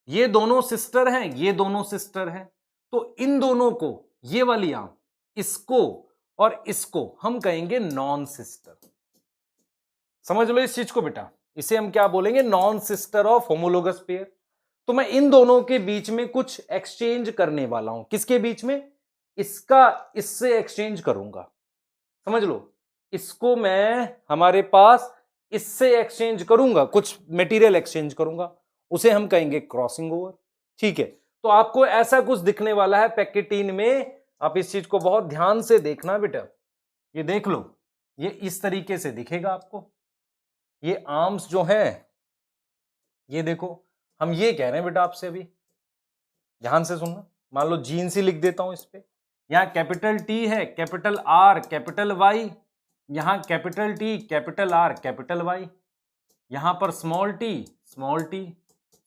ये दोनों सिस्टर हैं, ये दोनों सिस्टर हैं, तो इन दोनों को, ये वाली आम, इसको और इसको हम कहेंगे नॉन सिस्टर। समझ लो इस चीज को बेटा, इसे हम क्या बोलेंगे, non sister of homologous pair. तो मैं इन दोनों के बीच में कुछ एक्सचेंज करने वाला हूं, किसके बीच में, इसका इससे एक्सचेंज करूंगा। समझ लो, इसको मैं हमारे पास इससे एक्सचेंज करूंगा, कुछ मटेरियल एक्सचेंज करूंगा, उसे हम कहेंगे क्रॉसिंग ओवर, ठीक है। तो आपको ऐसा कुछ दिखने वाला है पैकेटीन में, आप इस चीज को बहुत ध्यान से देखना बेटा। ये देख लो, ये इस तरीके से दिखेगा आपको, ये आर्म्स जो है, ये देखो, हम ये कह रहे हैं बेटा आपसे, अभी ध्यान से सुनना। मान लो जीन सी लिख देता हूं इस पे, यहां कैपिटल टी है, कैपिटल आर, कैपिटल वाई, यहां capital T, capital R, capital Y, यहां पर small t, small t,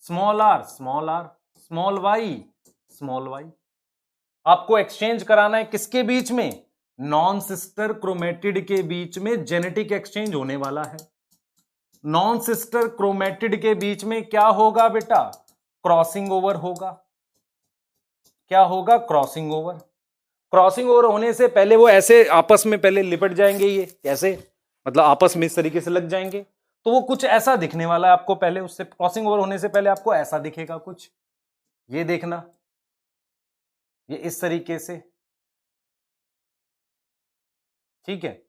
small r, small r, small y, small y. आपको एक्सचेंज कराना है किसके बीच में, नॉन सिस्टर क्रोमेटिड के बीच में जेनेटिक एक्सचेंज होने वाला है। नॉन सिस्टर क्रोमेटिड के बीच में क्या होगा बेटा, क्रॉसिंग ओवर होगा। क्या होगा, क्रॉसिंग ओवर। क्रॉसिंग ओवर होने से पहले वो ऐसे आपस में पहले लिपट जाएंगे, ये कैसे, मतलब आपस में इस तरीके से लग जाएंगे, तो वो कुछ ऐसा दिखने वाला है आपको पहले, उससे क्रॉसिंग ओवर होने से पहले आपको ऐसा दिखेगा कुछ, ये देखना, ये इस तरीके से, ठीक है।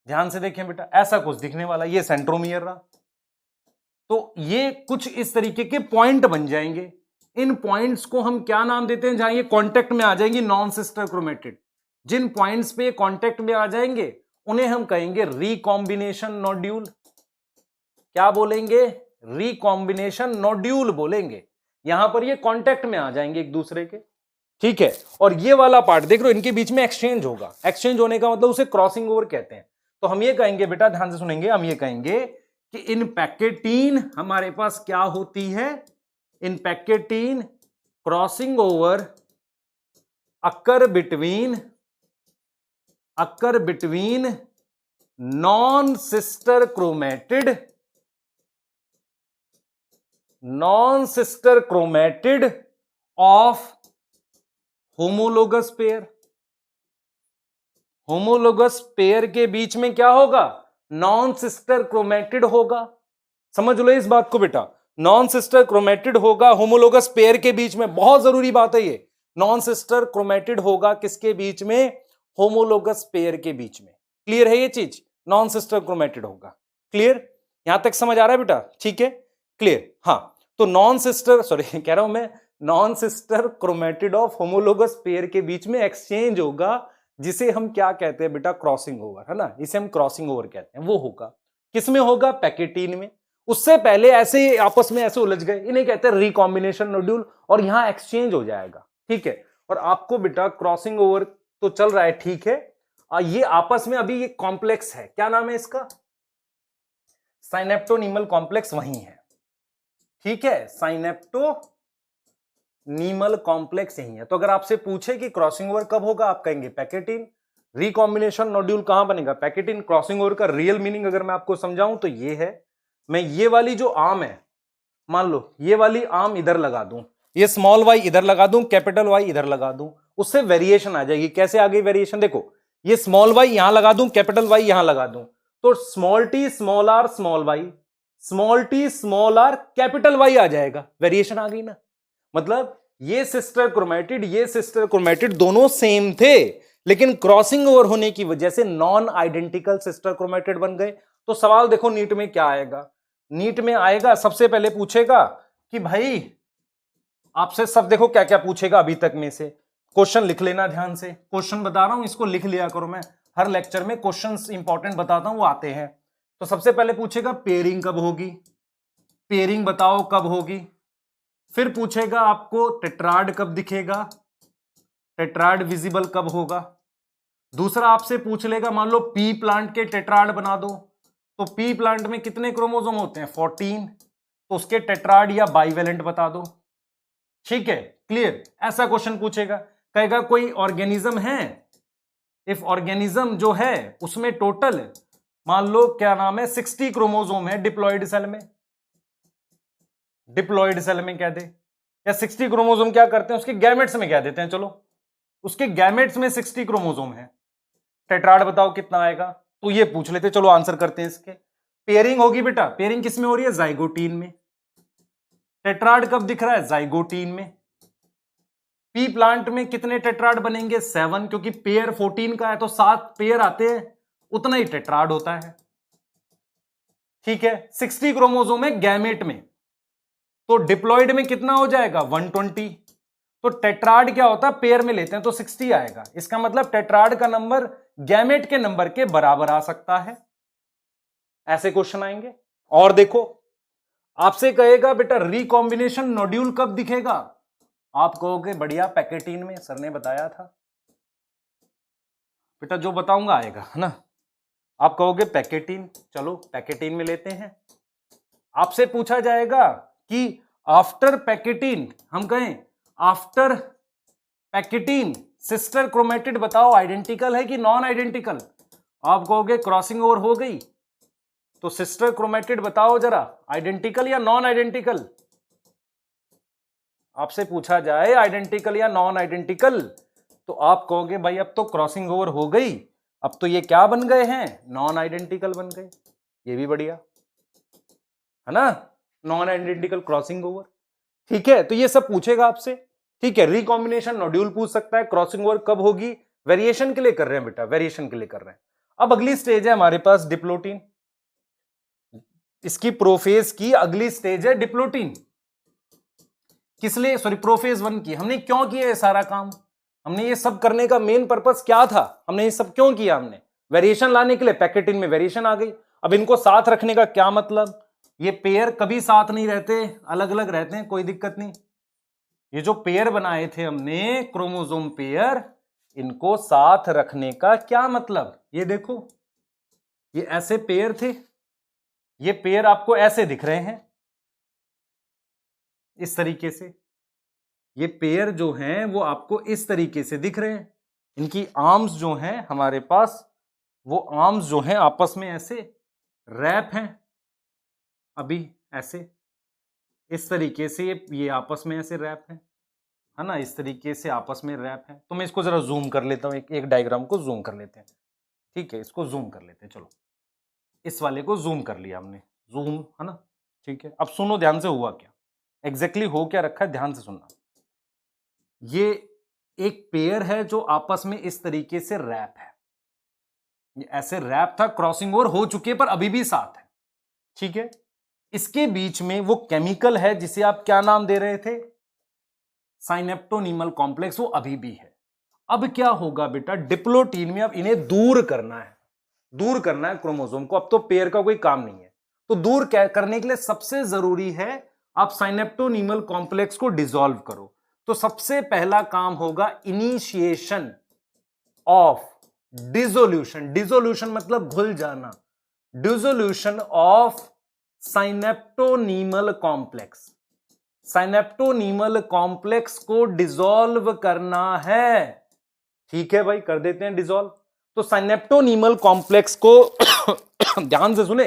ध्यान से देखें बेटा, ऐसा कुछ दिखने वाला, ये सेंट्रोमियर रहा। तो ये कुछ इस तरीके के पॉइंट बन जाएंगे। इन पॉइंट्स को हम क्या नाम देते हैं, जहां ये कांटेक्ट में आ जाएंगी नॉन सिस्टर क्रोमेटिड, जिन पॉइंट्स पे कांटेक्ट में आ जाएंगे उन्हें हम कहेंगे रिकॉम्बिनेशन नोड्यूल। क्या बोलेंगे, रिकॉम्बिनेशन नोड्यूल बोलेंगे। यहां पर ये कांटेक्ट में आ जाएंगे एक दूसरे के, ठीक है। और ये वाला पार्ट देख लो, इनके बीच में एक्सचेंज होगा, एक्सचेंज होने का मतलब उसे क्रॉसिंग ओवर कहते हैं। तो हम ये कहेंगे बेटा, ध्यान से सुनेंगे, हम ये कहेंगे कि इन पैकेटीन हमारे पास क्या होती है, in pachytene crossing over occur between non sister chromatid of homologous pair. Homologous pair के बीच में क्या होगा? नॉन सिस्टर क्रोमैटिड होगा। समझ लो इस बात को बेटा, नॉन सिस्टर क्रोमैटिड होगा होमोलोगस पेयर के बीच में। बहुत जरूरी बात है ये, नॉन सिस्टर क्रोमैटिड होगा किसके बीच में? होमोलोगस पेयर के बीच में। क्लियर है ये चीज? नॉन सिस्टर क्रोमैटिड होगा। क्लियर? यहां तक समझ आ रहा है बेटा? ठीक है, क्लियर। हाँ, तो नॉन सिस्टर, सॉरी कह रहा हूं मैं, non sister chromatid of homologous pair के बीच में एक्सचेंज होगा, जिसे हम क्या कहते हैं बेटा? क्रॉसिंग ओवर, है ना? इसे हम क्रॉसिंग ओवर कहते हैं। वो होगा किसमें? होगा पैकेटीन में। उससे पहले ऐसे आपस में ऐसे उलझ गए, इन्हें कहते हैं रिकॉम्बिनेशन नोड्यूल, और यहां एक्सचेंज हो जाएगा। ठीक है, और आपको बेटा क्रॉसिंग ओवर तो चल रहा है, ठीक है, ये आपस में अभी ये कॉम्प्लेक्स है, क्या नाम है इसका? साइनेप्टोनीमल कॉम्प्लेक्स वही है। ठीक है, साइनेप्टोनीमल कॉम्प्लेक्स यही है। तो अगर आपसे पूछे कि क्रॉसिंग ओवर कब होगा, आप कहेंगे पैकेटीन। रिकॉम्बिनेशन नोड्यूल कहां बनेगा? पैकेटीन। क्रॉसिंग ओवर का रियल मीनिंग अगर मैं आपको समझाऊं तो ये है, मैं ये वाली जो आर्म है, मान लो ये वाली आर्म इधर लगा दूं, ये स्मॉल वाई इधर लगा दूं, कैपिटल वाई इधर लगा दूं, उससे वेरिएशन आ जाएगी। कैसे आ गई वेरिएशन? देखो, ये स्मॉल वाई यहां लगा दूं, कैपिटल वाई यहां लगा दूं, तो small t small r small y, small t small r capital Y आ जाएगा। वेरिएशन आ गई ना? मतलब ये सिस्टर क्रोमैटिड, ये सिस्टर क्रोमैटिड दोनों सेम थे, लेकिन क्रॉसिंग ओवर होने की वजह से नॉन आइडेंटिकल सिस्टर क्रोमैटिड बन गए। तो सवाल देखो नीट में क्या आएगा? नीट में आएगा, सबसे पहले पूछेगा कि भाई आपसे सब, देखो क्या क्या पूछेगा अभी तक में से। क्वेश्चन लिख लेना ध्यान से, क्वेश्चन बता रहा हूं, इसको लिख लिया करो। मैं हर लेक्चर में क्वेश्चंस इंपॉर्टेंट बताता हूं, वो आते हैं। तो सबसे पहले पूछेगा पेयरिंग कब होगी, पेयरिंग बताओ कब होगी। फिर पूछेगा आपको टेट्राड कब दिखेगा, टेट्राड विजिबल कब होगा। दूसरा आपसे पूछ लेगा, मान लो पी प्लांट के टेट्राड बना दो, तो पी प्लांट में कितने क्रोमोसोम होते हैं? 14, तो उसके टेट्राड या बाइवेलेंट बता दो। ठीक है, क्लियर? ऐसा क्वेश्चन पूछेगा। कहेगा कोई ऑर्गेनिज्म है, इफ ऑर्गेनिज्म जो है उसमें टोटल मान लो क्या नाम है 60 क्रोमोसोम है डिप्लॉयड सेल में, डिप्लॉयड सेल में कह दे, या 60 क्रोमोसोम क्या करते हैं उसके गैमेट्स में कह देते हैं, चलो उसके गैमेट्स में 60 क्रोमोसोम है, टेट्राड बताओ कितना आएगा। तो ये पूछ लेते, चलो आंसर करते हैं इसके। पेयरिंग होगी बेटा, पेयरिंग किसमें हो रही है? जाइगोटीन में। टेट्राड कब दिख रहा है? जाइगोटीन में। पी प्लांट में कितने टेट्राड बनेंगे? 7, क्योंकि पेयर 14 का है तो 7 पेयर आते हैं, उतना ही टेट्राड होता है। ठीक है, 60 क्रोमोसोम है गैमेट में, तो डिप्लॉयड में कितना हो जाएगा? 120। तो टेट्राड क्या होता है? पेयर में लेते हैं तो 60 आएगा। इसका मतलब टेट्राड का नंबर गैमेट के नंबर के बराबर आ सकता है। ऐसे क्वेश्चन आएंगे। और देखो, आपसे कहेगा बेटा रिकॉम्बिनेशन नोड्यूल कब दिखेगा? आप कहोगे बढ़िया पैकेटीन में, सर ने बताया था। बेटा जो बताऊंगा आएगा, है ना? आप कहोगे पैकेटीन, चलो पैकेटीन में लेते हैं। आपसे पूछा जाएगा कि आफ्टर पैकेटीन, हम कहें आफ्टर पैकेटीन सिस्टर क्रोमैटिड बताओ आइडेंटिकल है कि नॉन आइडेंटिकल। आप कहोगे क्रॉसिंग ओवर हो गई, तो सिस्टर क्रोमैटिड बताओ जरा, आइडेंटिकल या नॉन आइडेंटिकल। आपसे पूछा जाए आइडेंटिकल या नॉन आइडेंटिकल, तो आप कहोगे भाई अब तो क्रॉसिंग ओवर हो गई, अब तो ये क्या बन गए हैं? नॉन आइडेंटिकल बन गए। ये भी बढ़िया है ना, नॉन आइडेंटिकल क्रॉसिंग ओवर। ठीक है, तो ये सब पूछेगा आपसे। ठीक है, रिकॉम्बिनेशन नोड्यूल पूछ सकता है, क्रॉसिंग ओवर कब होगी, वेरिएशन के लिए कर रहे हैं बेटा, वेरिएशन के लिए कर रहे हैं। अब अगली स्टेज है हमारे पास डिप्लोटीन। इसकी प्रोफेज की अगली स्टेज है डिप्लोटीन। किस लिए? सॉरी, प्रोफेज 1 की। हमने क्यों किया ये सारा काम? हमने ये सब करने का मेन पर्पस क्या था? हमने ये सब क्यों किया? हमने वेरिएशन लाने के लिए। पैकेटीन में वेरिएशन आ गई, अब इनको साथ रखने का क्या मतलब? ये पेयर कभी साथ नहीं रहते, अलग अलग रहते हैं, कोई दिक्कत नहीं। ये जो पेयर बनाए थे हमने, क्रोमोसोम पेयर, इनको साथ रखने का क्या मतलब? ये देखो, ये ऐसे पेयर थे, ये पेयर आपको ऐसे दिख रहे हैं, इस तरीके से। ये पेयर जो हैं वो आपको इस तरीके से दिख रहे हैं। इनकी आर्म्स जो हैं हमारे पास वो आर्म्स जो हैं आपस में ऐसे रैप हैं, अभी ऐसे इस तरीके से ये आपस में ऐसे रैप है ना, इस तरीके से आपस में रैप है। तो मैं इसको जरा जूम कर लेता हूं, एक डायग्राम को जूम कर लेते हैं। ठीक है, इसको जूम कर लेते हैं। चलो, इस वाले को जूम कर लिया हमने, जूम है ना। ठीक है, अब सुनो ध्यान से हुआ क्या, एग्जैक्टली हो क्या रखा है, ध्यान से सुनना। ये एक पेयर है जो आपस में इस तरीके से रैप है, ये ऐसे रैप था, क्रॉसिंग ओवर हो चुके पर अभी भी साथ है। ठीक है, इसके बीच में वो केमिकल है जिसे आप क्या नाम दे रहे थे, साइनेप्टोनीमल कॉम्प्लेक्स, वो अभी भी है। अब क्या होगा बेटा, डिप्लोटीन में अब इन्हें दूर करना है, दूर करना है क्रोमोसोम को। अब तो पेयर का कोई काम नहीं है, तो दूर क्या करने के लिए सबसे जरूरी है आप साइनेप्टोनीमल कॉम्प्लेक्स को डिसॉल्व करो। तो सबसे पहला काम होगा इनिशिएशन ऑफ डिसोल्यूशन, डिसोल्यूशन मतलब घुल जाना, dissolution of synaptonemal complex. साइनेप्टोनीमल complex को डिसॉल्व करना है। ठीक है भाई, कर देते हैं डिसॉल्व। तो साइनेप्टोनीमल कॉम्प्लेक्स को ध्यान से सुने,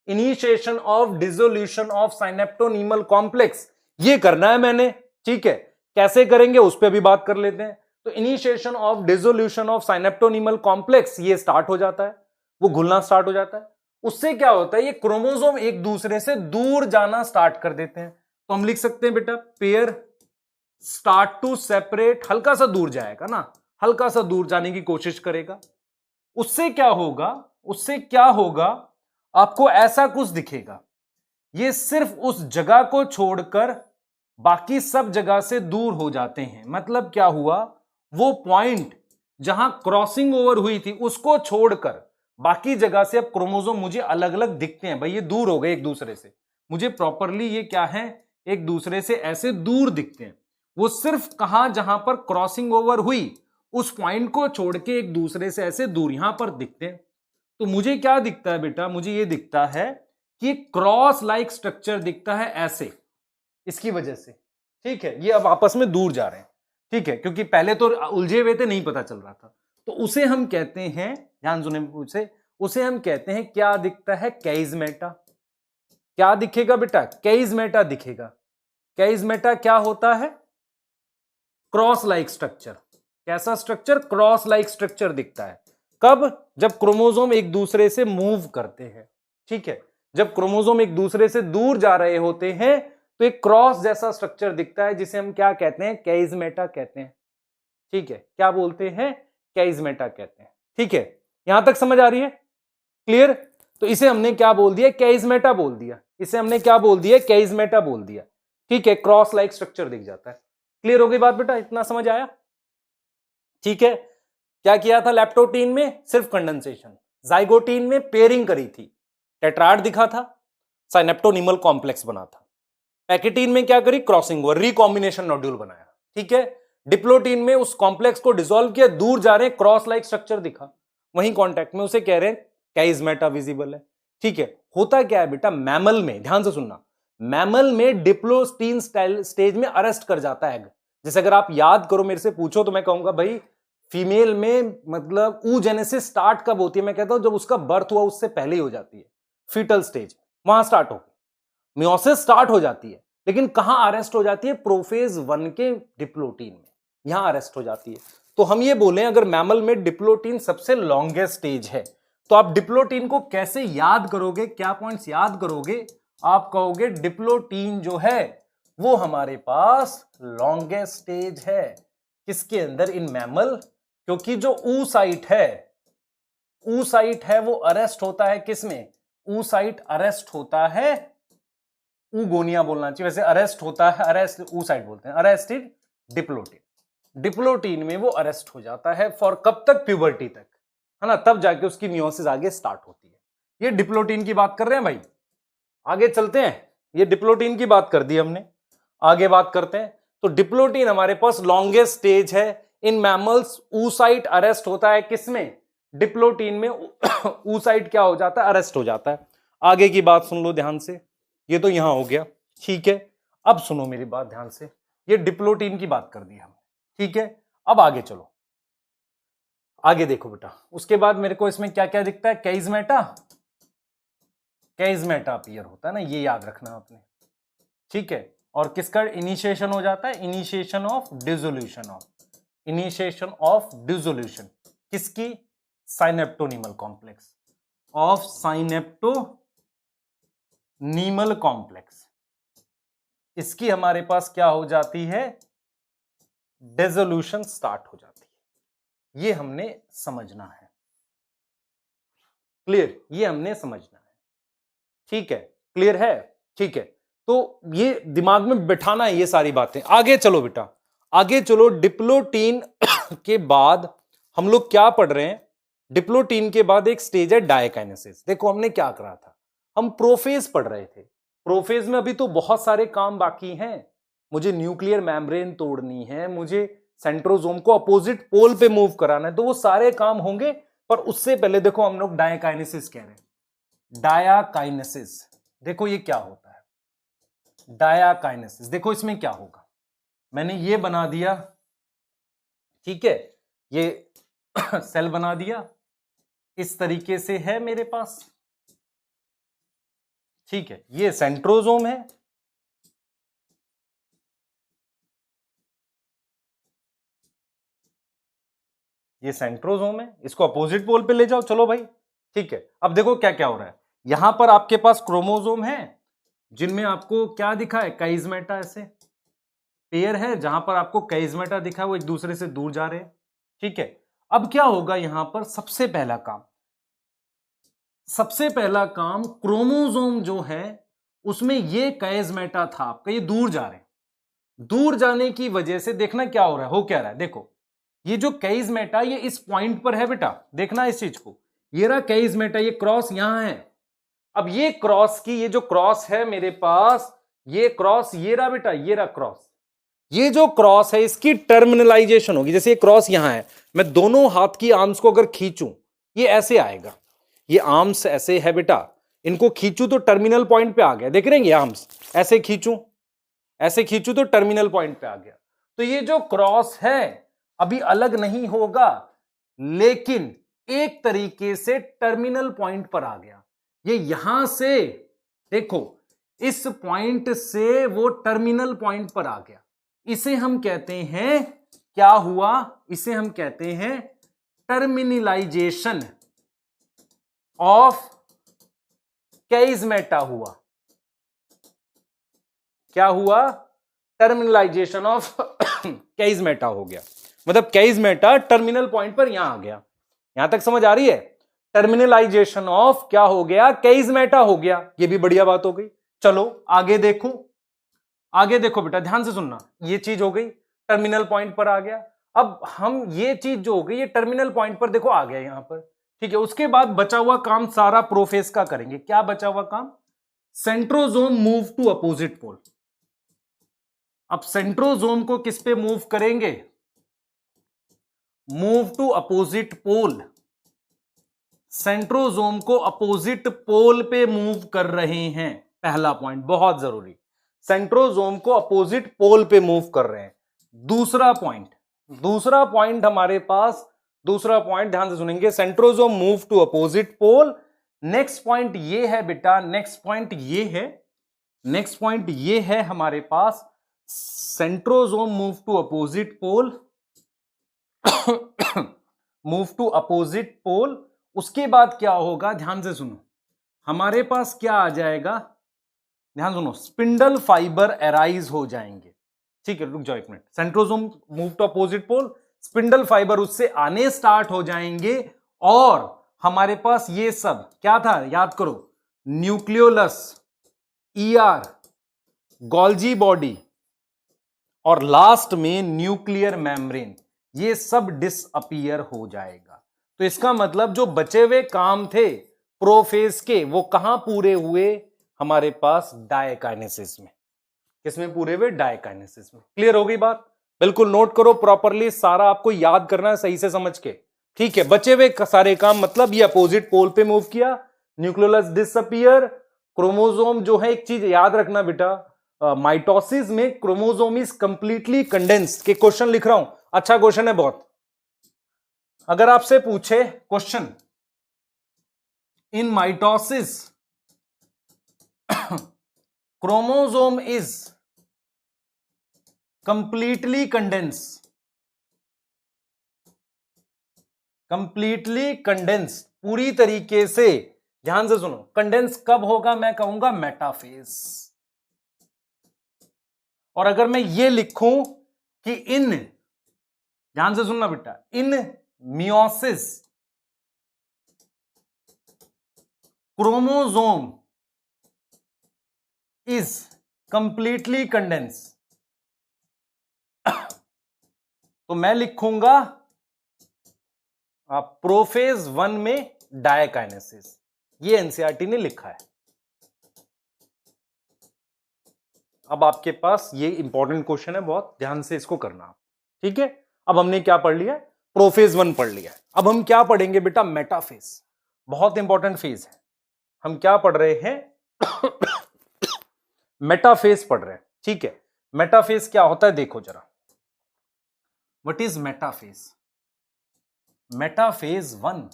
initiation of dissolution of synaptonemal complex ये करना है मैंने। ठीक है, कैसे करेंगे उस पर भी बात कर लेते हैं। तो initiation of dissolution of synaptonemal complex ये स्टार्ट हो जाता है, वो घुलना स्टार्ट हो जाता है। उससे क्या होता है, ये क्रोमोसोम एक दूसरे से दूर जाना स्टार्ट कर देते हैं। तो हम लिख सकते हैं बेटा, पेयर स्टार्ट टू सेपरेट, हल्का सा दूर जाएगा ना, हल्का सा दूर जाने की कोशिश करेगा। उससे क्या होगा, उससे क्या होगा, आपको ऐसा कुछ दिखेगा, ये सिर्फ उस जगह को छोड़कर बाकी सब जगह से दूर हो जाते हैं। मतलब क्या हुआ, वो पॉइंट जहां क्रॉसिंग ओवर हुई थी उसको छोड़कर बाकी जगह से अब क्रोमोसोम मुझे अलग अलग दिखते हैं। भाई ये दूर हो गए एक दूसरे से, मुझे प्रॉपरली ये क्या है, एक दूसरे से ऐसे दूर दिखते हैं। वो सिर्फ कहां, जहां पर क्रॉसिंग ओवर हुई उस पॉइंट को छोड़ के एक दूसरे से ऐसे दूर यहां पर दिखते हैं। तो मुझे क्या दिखता है बेटा, मुझे ये दिखता है कि क्रॉस लाइक स्ट्रक्चर दिखता है ऐसे, इसकी वजह से। ठीक है, ये अब आपस में दूर जा रहे हैं। ठीक है, क्योंकि पहले तो उलझे हुए थे, नहीं पता चल रहा था। तो उसे हम कहते हैं, ध्यान सुने, उसे हम कहते हैं, क्या दिखता है, कैइजमेटा। क्या दिखेगा बेटा, कैइजमेटा दिखेगा। कैइजमेटा क्या होता है, क्रॉस लाइक स्ट्रक्चर। कैसा स्ट्रक्चर, क्रॉस लाइक स्ट्रक्चर दिखता है। कब, जब क्रोमोसोम एक दूसरे से मूव करते हैं। ठीक है, जब क्रोमोसोम एक दूसरे से दूर जा रहे होते हैं तो एक क्रॉस जैसा स्ट्रक्चर दिखता है, जिसे हम क्या कहते हैं, कैइजमेटा कहते हैं। ठीक है, क्या बोलते हैं, कैइजमेटा कहते हैं। ठीक है, यहां तक समझ आ रही है, क्लियर। तो इसे हमने क्या बोल दिया, कैइजमेटा बोल दिया, इसे हमने क्या बोल दिया, कैइजमेटा बोल दिया। ठीक है, क्रॉस लाइक स्ट्रक्चर दिख जाता है। क्लियर हो गई बात बेटा, इतना समझ आया। ठीक है, क्या किया था लैप्टोटीन में, सिर्फ कंडेंसेशन। जाइगोटीन में पेयरिंग करी थी, टेट्राड दिखा था, साइनेप्टोनीमल कॉम्प्लेक्स बना था। पैकेटीन में क्या करी, क्रॉसिंग ओवर, रिकॉम्बिनेशन नोड्यूल बनाया। ठीक है, डिप्लोटीन में उस कॉम्प्लेक्स को डिसॉल्व किया, दूर जा रहे हैं, क्रॉस लाइक स्ट्रक्चर दिखा, वहीं कॉन्टैक्ट में, उसे कह रहे हैं कैइजमेटा विजिबल है। ठीक है, होता क्या है बेटा, मैमल में, ध्यान से सुनना, मैमल में डिप्लोटीन स्टेज में अरेस्ट कर जाता है एग। जैसे अगर आप याद करो, मेरे से पूछो तो मैं कहूंगा भाई फीमेल में मतलब oogenesis स्टार्ट कब होती है, मैं कहता हूं जब उसका बर्थ हुआ उससे पहले ही हो जाती है, फीटल स्टेज वहां स्टार्ट होगी, मियोसिस स्टार्ट हो जाती है। लेकिन कहां अरेस्ट हो जाती है, प्रोफेज 1 के डिप्लोटीन में, यहां अरेस्ट हो जाती है। तो हम ये बोले अगर मैमल में डिप्लोटीन सबसे लॉन्गेस्ट स्टेज है, तो आप डिप्लोटीन को कैसे याद करोगे, क्या पॉइंट्स याद करोगे, आप कहोगे डिप्लोटीन जो है वो हमारे पास लॉन्गेस्ट स्टेज है, किसके अंदर, इन मैमल। क्योंकि जो ऊ साइट है वो अरेस्ट होता है किसमें, ऊ साइट अरेस्ट होता है, ऊगोनिया बोलना चाहिए वैसे, अरेस्ट होता है, अरेस्ट ऊ साइट बोलते हैं, अरेस्टेड डिप्लोटीन। डिप्लोटीन में वो अरेस्ट हो जाता है फॉर कब तक, प्यूबर्टी तक, है ना, तब जाके उसकी मियोसिस आगे स्टार्ट होती है। ये डिप्लोटीन की बात कर रहे हैं भाई, आगे चलते हैं। ये डिप्लोटीन की बात कर दी हमने, आगे बात करते हैं। तो डिप्लोटीन हमारे पास लॉन्गेस्ट स्टेज है इन मैमल्स, ऊ साइट अरेस्ट होता है किसमें, डिप्लोटीन में। ऊ साइट क्या हो जाता है, अरेस्ट हो जाता है। आगे की बात सुन लो ध्यान से, ये तो यहां हो गया। ठीक है, अब सुनो मेरी बात ध्यान से, ये डिप्लोटीन की बात कर दी हमने। ठीक है, अब आगे चलो, आगे देखो बेटा, उसके बाद मेरे को इसमें क्या क्या दिखता है, कैइजमेटा, कैइजमेटा अपीयर होता है ना, ये याद रखना आपने, ठीक है। और किसका इनिशिएशन हो जाता है, initiation of dissolution of, initiation of dissolution किसकी, साइनेप्टोनीमल कॉम्प्लेक्स, ऑफ साइनेप्टोनीमल कॉम्प्लेक्स, इसकी हमारे पास क्या हो जाती है, डिसोल्यूशन स्टार्ट हो जाती है। ये हमने समझना है, क्लियर, ये हमने समझना है, ठीक है, क्लियर है, ठीक है। तो ये दिमाग में बिठाना है ये सारी बातें। आगे चलो बेटा, आगे चलो, डिप्लोटीन के बाद हम लोग क्या पढ़ रहे हैं, डिप्लोटीन के बाद एक स्टेज है डायकाइनेसिस। देखो हमने क्या करा था, हम प्रोफेज पढ़ रहे थे, प्रोफेज में अभी तो बहुत सारे काम बाकी हैं, मुझे न्यूक्लियर मेम्ब्रेन तोड़नी है, मुझे सेंट्रोसोम को अपोजिट पोल पे मूव कराना है, तो वो सारे काम होंगे, पर उससे पहले देखो हम लोग डायकाइनेसिस कह रहे हैं। डायकाइनेसिस, देखो ये क्या होता है डायकाइनेसिस, देखो इसमें क्या होगा, मैंने ये बना दिया, ठीक है, ये सेल बना दिया, इस तरीके से है मेरे पास, ठीक है, ये सेंट्रोसोम है, ये सेंट्रोसोम है, इसको अपोजिट पोल पे ले जाओ, चलो भाई, ठीक है। अब देखो क्या क्या हो रहा है, यहां पर आपके पास क्रोमोसोम है जिनमें आपको क्या दिखा है, कैइजमेटा, ऐसे पेयर है जहां पर आपको कैइजमेटा दिखा है, वो एक दूसरे से दूर जा रहे हैं, ठीक है। अब क्या होगा यहां पर, सबसे पहला काम, सबसे पहला काम, क्रोमोसोम जो है उसमें ये कैइजमेटा था आपका, ये दूर जा रहे हैं, दूर जाने की वजह से देखना क्या हो रहा है, हो क्या रहा है, देखो ये जो कैइजमेटा ये इस पॉइंट पर है बेटा, देखना इस चीज को, ये रहा कैइजमेटा, ये क्रॉस यहां है, अब ये क्रॉस की, ये जो क्रॉस है मेरे पास, ये क्रॉस, ये रहा बेटा, ये रहा क्रॉस, ये जो क्रॉस है इसकी टर्मिनलाइजेशन होगी, जैसे ये क्रॉस यहां है, मैं दोनों हाथ की आर्म्स को अगर खींचूं, ये ऐसे आएगा, ये आर्म्स ऐसे है बेटा, इनको खींचूं तो टर्मिनल पॉइंट पे आ गया, देख रहे हैं ये आर्म्स, ऐसे खींचूं, ऐसे खींचूं तो टर्मिनल पॉइंट पे आ गया, तो ये जो क्रॉस है अभी अलग नहीं होगा, लेकिन एक तरीके से टर्मिनल पॉइंट पर आ गया, ये यहां से देखो, इस पॉइंट से वो टर्मिनल पॉइंट पर आ गया, इसे हम कहते हैं, क्या हुआ, इसे हम कहते हैं टर्मिनलाइजेशन ऑफ कैइजमेटा हुआ, क्या हुआ, टर्मिनलाइजेशन ऑफ कैइजमेटा हो गया, मतलब कैइजमेटा टर्मिनल पॉइंट पर यहां आ गया, यहां तक समझ आ रही है, टर्मिनलाइजेशन ऑफ क्या हो गया, कैइजमेटा हो गया, ये भी बढ़िया बात हो गई। चलो आगे देखो, आगे देखो बेटा, ध्यान से सुनना, ये चीज हो गई, टर्मिनल पॉइंट पर आ गया, अब हम ये चीज जो हो गई, ये टर्मिनल पॉइंट पर देखो आ गया यहां पर, ठीक है। उसके बाद बचा हुआ काम सारा प्रोफेज का करेंगे, क्या बचा हुआ काम, centrosome move to opposite pole, अब सेंट्रोसोम को किस पे मूव करेंगे, move to opposite pole, centrosome को अपोजिट पोल पे मूव कर रहे हैं, पहला पॉइंट बहुत जरूरी, सेंट्रोसोम को अपोजिट पोल पे मूव कर रहे हैं। दूसरा पॉइंट, दूसरा पॉइंट हमारे पास, दूसरा पॉइंट ध्यान से सुनेंगे, centrosome move to opposite pole, next point ये है बेटा, नेक्स्ट पॉइंट ये है, नेक्स्ट पॉइंट ये है हमारे पास, centrosome move to opposite pole, move to opposite pole, उसके बाद क्या होगा, ध्यान से सुनो, हमारे पास क्या आ जाएगा, ध्यान सुनो, स्पिंडल फाइबर एराइज हो जाएंगे, ठीक है, रुक जाओ एक minute, centrosome move to opposite pole, spindle fibre उससे आने स्टार्ट हो जाएंगे, और हमारे पास ये सब क्या था, याद करो, न्यूक्लियोलस, ईआर, गोल्जी बॉडी, और लास्ट में न्यूक्लियर मेम्ब्रेन, ये सब डिसअपीयर हो जाएगा। तो इसका मतलब जो बचे हुए काम थे प्रोफेज के, वो कहां पूरे हुए, हमारे पास डायकाइनेसिस में, किसमें पूरे हुए, डायकाइनेसिस में। क्लियर हो गई बात, बिल्कुल नोट करो प्रॉपरली, सारा आपको याद करना है सही से समझ के, ठीक है। बचे हुए सारे काम, मतलब ये अपोजिट पोल पे मूव किया, न्यूक्लियोलस डिसअपीयर, क्रोमोसोम जो है, एक चीज याद रखना बेटा, माइटोसिस में क्रोमोसोम इज कंप्लीटली कंडेंस्ड, के क्वेश्चन लिख रहा हूं, अच्छा क्वेश्चन है बहुत, अगर आपसे पूछे question, in mitosis chromosome is completely condense, completely condense, पूरी तरीके से, ध्यान से सुनो, कंडेंस कब होगा, मैं कहूंगा मेटाफेज। और अगर मैं ये लिखूं कि इन, ध्यान से सुनना बेटा, इन meiosis chromosome is completely condense, तो मैं लिखूंगा प्रोफेज 1 में डायकाइनेसिस। ये एनसीईआरटी ने लिखा है। अब आपके पास ये इंपॉर्टेंट क्वेश्चन है, बहुत ध्यान से इसको करना आप, ठीक है। अब हमने क्या पढ़ लिया, प्रोफेज 1 पढ़ लिया है। अब हम क्या पढ़ेंगे बेटा, मेटाफेज, बहुत इंपॉर्टेंट फेज है। हम क्या पढ़ रहे हैं मेटाफेज पढ़ रहे हैं, ठीक है। मेटाफेज क्या होता है, देखो जरा, व्हाट इज मेटाफेज। मेटाफेज 1,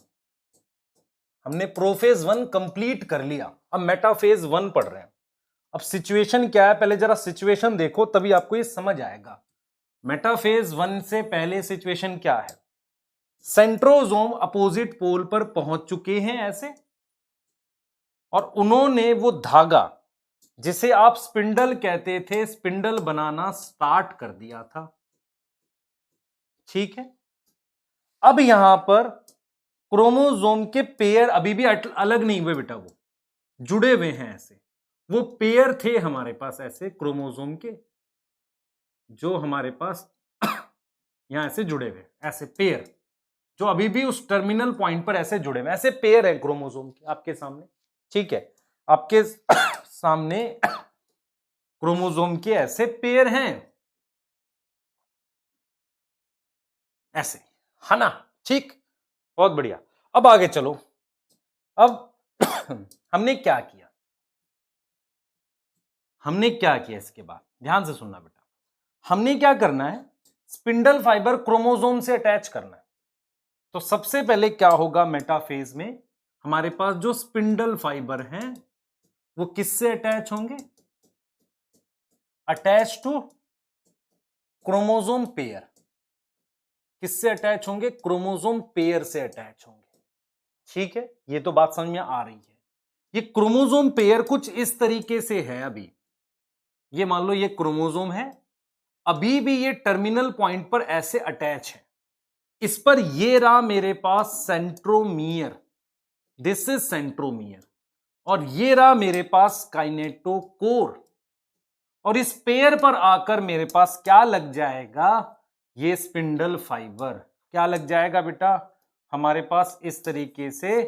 हमने प्रोफेज 1 कंप्लीट कर लिया, अब मेटाफेज 1 पढ़ रहे हैं। अब सिचुएशन क्या है, पहले जरा सिचुएशन देखो, तभी आपको ये समझ आएगा। मेटाफेज 1 से पहले सिचुएशन क्या है, सेंट्रोसोम अपोजिट पोल पर पहुंच चुके हैं ऐसे, और उन्होंने वो धागा जिसे आप स्पिंडल कहते थे, स्पिंडल बनाना स्टार्ट कर दिया था, ठीक है। अब यहां पर क्रोमोसोम के पेयर अभी भी अलग नहीं हुए बेटा, वो जुड़े हुए हैं ऐसे, वो पेयर थे हमारे पास ऐसे क्रोमोसोम के, जो हमारे पास यहां ऐसे जुड़े हुए, ऐसे पेयर, जो अभी भी उस टर्मिनल पॉइंट पर ऐसे जुड़े हुए, ऐसे पेयर है क्रोमोसोम के आपके सामने, ठीक है। आपके सामने क्रोमोसोम के ऐसे पेयर हैं, ऐसे, है ना, ठीक, बहुत बढ़िया। अब आगे चलो। अब हमने क्या किया, हमने क्या किया इसके बाद, ध्यान से सुनना बेटा। हमने क्या करना है, स्पिंडल फाइबर क्रोमोसोम से अटैच करना है। तो सबसे पहले क्या होगा, मेटाफेज में हमारे पास जो स्पिंडल फाइबर हैं वो किससे अटैच होंगे, अटैच टू क्रोमोसोम पेयर। किससे अटैच होंगे, क्रोमोसोम पेयर से अटैच होंगे, ठीक है। ये तो बात समझ में आ रही है। ये क्रोमोसोम पेयर कुछ इस तरीके से है, अभी ये मान लो ये क्रोमोसोम है, अभी भी ये टर्मिनल पॉइंट पर ऐसे अटैच है। इस पर ये रहा मेरे पास सेंट्रोमियर, दिस इज सेंट्रोमियर, और ये रहा मेरे पास काइनेटोकोर, और इस पेयर पर आकर मेरे पास क्या लग जाएगा, ये स्पिंडल फाइबर। क्या लग जाएगा बेटा, हमारे पास इस तरीके से,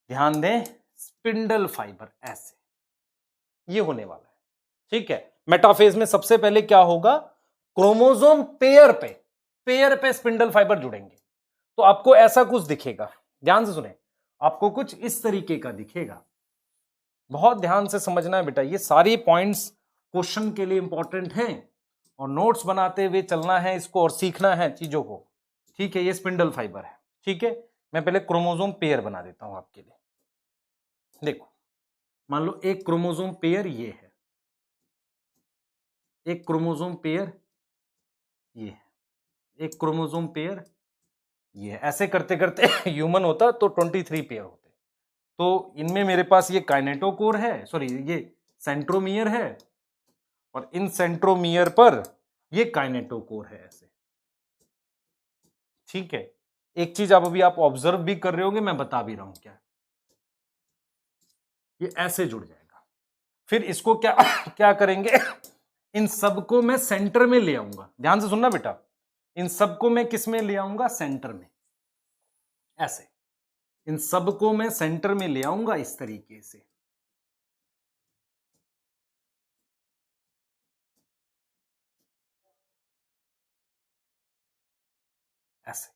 ध्यान दें, स्पिंडल फाइबर ऐसे, ये होने वाला है, ठीक है। मेटाफेज में सबसे पहले क्या होगा, क्रोमोसोम पेयर पे स्पिंडल फाइबर जुड़ेंगे, तो आपको ऐसा कुछ दिखेगा, ध्यान से सुने, आपको कुछ इस तरीके का दिखेगा। बहुत ध्यान से समझना है बेटा, ये सारी पॉइंट्स क्वेश्चन के लिए इंपॉर्टेंट हैं, और नोट्स बनाते हुए चलना है इसको, और सीखना है चीजों को, ठीक है। ये स्पिंडल फाइबर है, ठीक है। मैं पहले क्रोमोसोम पेयर बना देता हूं आपके लिए। देखो, मान लो एक क्रोमोसोम पेयर ये है, एक क्रोमोसोम पेयर ये है, एक क्रोमोसोम पेयर ये है। ऐसे करते करते ह्यूमन होता तो 23 पेयर होते। तो इनमें मेरे पास ये काइनेटोकोर है, सॉरी ये सेंट्रोमियर है, और इन सेंट्रोमियर पर ये काइनेटोकोर है ऐसे, ठीक है। एक चीज आप अभी आप ऑब्जर्व भी कर रहे होंगे, मैं बता भी रहा हूं क्या, ये ऐसे जुड़ जाएगा। फिर इसको क्या क्या करेंगे, इन सबको मैं सेंटर में ले आऊंगा, ध्यान से सुनना बेटा, इन सबको मैं किस में ले आऊंगा, सेंटर में, ऐसे, इन सबको मैं सेंटर में ले आऊंगा इस तरीके से, ऐसे,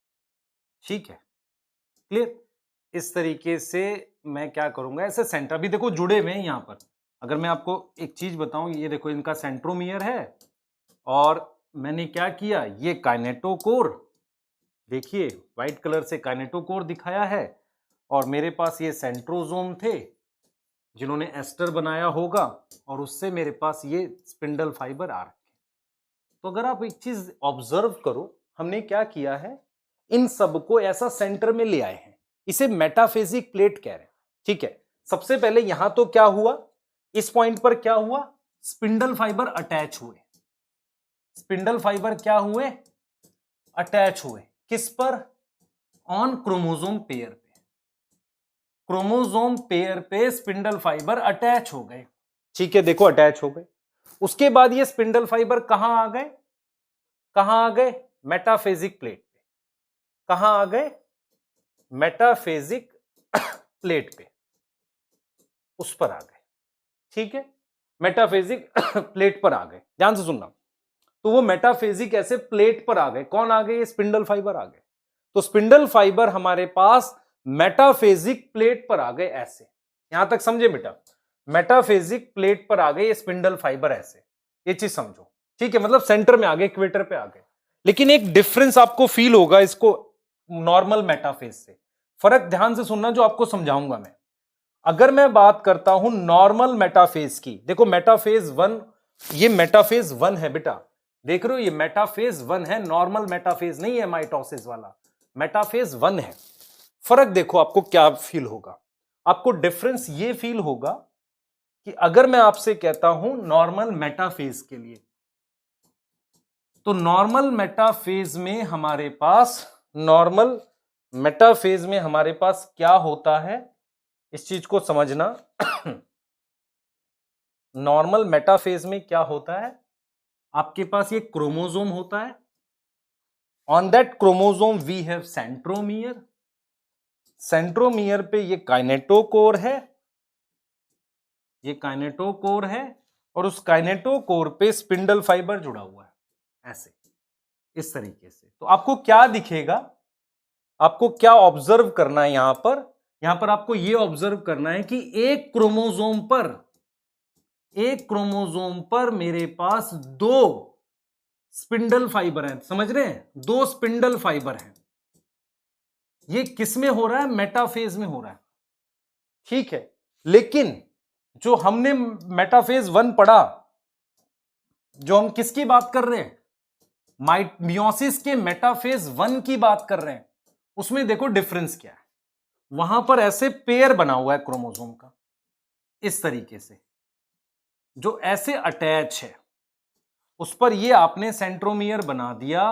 ठीक है, क्लियर। इस तरीके से मैं क्या करूंगा, ऐसे सेंटर, अभी देखो जुड़े हुए हैं यहां पर। अगर मैं आपको एक चीज बताऊं, ये देखो इनका सेंट्रोमियर है, और मैंने क्या किया, ये काइनेटोकोर, देखिए व्हाइट कलर से काइनेटोकोर दिखाया है और मेरे पास ये सेंट्रोसोम थे जिन्होंने एस्टर बनाया होगा और उससे मेरे पास ये स्पिंडल फाइबर आ रखे। तो अगर आप एक चीज ऑब्जर्व करो, हमने क्या किया है, इन सबको ऐसा सेंटर में ले आए हैं, इसे मेटाफेजिक प्लेट कह रहे हैं। ठीक है, सबसे पहले यहां तो क्या हुआ, इस पॉइंट पर क्या हुआ, स्पिंडल फाइबर अटैच हुए। स्पिंडल फाइबर क्या हुए, अटैच हुए, किस पर, ऑन क्रोमोसोम पेयर पे। क्रोमोसोम पेयर पे स्पिंडल फाइबर अटैच हो गए। ठीक है, देखो अटैच हो गए। उसके बाद ये स्पिंडल फाइबर कहां आ गए, कहां आ गए, मेटाफेजिक प्लेट पे। कहां आ गए, मेटाफेजिक प्लेट पे, उस पर आ गए। ठीक है, मेटाफेजिक प्लेट पर आ गए, ध्यान से सुनना। तो वो मेटाफेजिक ऐसे प्लेट पर आ गए, कौन आ गए, ये स्पिंडल फाइबर आ गए। तो स्पिंडल फाइबर हमारे पास मेटाफेजिक प्लेट पर आ गए ऐसे, यहां तक समझे बेटा, मेटाफेजिक प्लेट पर आ गए ये स्पिंडल फाइबर ऐसे, ये चीज समझो। ठीक है, मतलब सेंटर में आ गए, इक्वेटर पे आ गए। लेकिन एक डिफरेंस आपको फील होगा इसको नॉर्मल मेटाफेज से, फर्क ध्यान से सुनना जो आपको समझाऊंगा मैं। अगर मैं बात करता हूं नॉर्मल मेटाफेज की, देखो मेटाफेज 1, ये मेटाफेज 1 है बेटा, देख रहे हो, ये मेटाफेज 1 है, नॉर्मल मेटाफेज नहीं है माइटोसिस वाला, मेटाफेज 1 है। फर्क देखो आपको क्या फील होगा, आपको डिफरेंस ये फील होगा कि अगर मैं आपसे कहता हूं नॉर्मल मेटाफेज के लिए, तो नॉर्मल मेटाफेज में हमारे पास, नॉर्मल मेटाफेज में हमारे पास क्या होता है, इस चीज को समझना। नॉर्मल मेटाफेज में क्या होता है, आपके पास ये क्रोमोसोम होता है, on that chromosome we have centromere, centromere पे ये काइनेटोकोर है, ये काइनेटोकोर है, और उस काइनेटोकोर पे स्पिंडल फाइबर जुड़ा हुआ है ऐसे, इस तरीके से। तो आपको क्या दिखेगा, आपको क्या ऑब्जर्व करना है यहां पर आपको ये ऑब्जर्व करना है कि एक क्रोमोसोम पर मेरे पास 2 स्पिंडल फाइबर हैं, समझ रहे हैं, 2 स्पिंडल फाइबर हैं। ये किस में हो रहा है, मेटाफेज में हो रहा है। ठीक है, लेकिन जो हमने मेटाफेज 1 पढ़ा, जो हम किसकी बात कर रहे हैं, मियोसिस के मेटाफेज 1 की बात कर रहे हैं, उसमें देखो डिफरेंस क्या है। वहां पर ऐसे पेयर बना हुआ है क्रोमोसोम का, इस तरीके से, जो ऐसे अटैच है, उस पर ये आपने सेंट्रोमियर बना दिया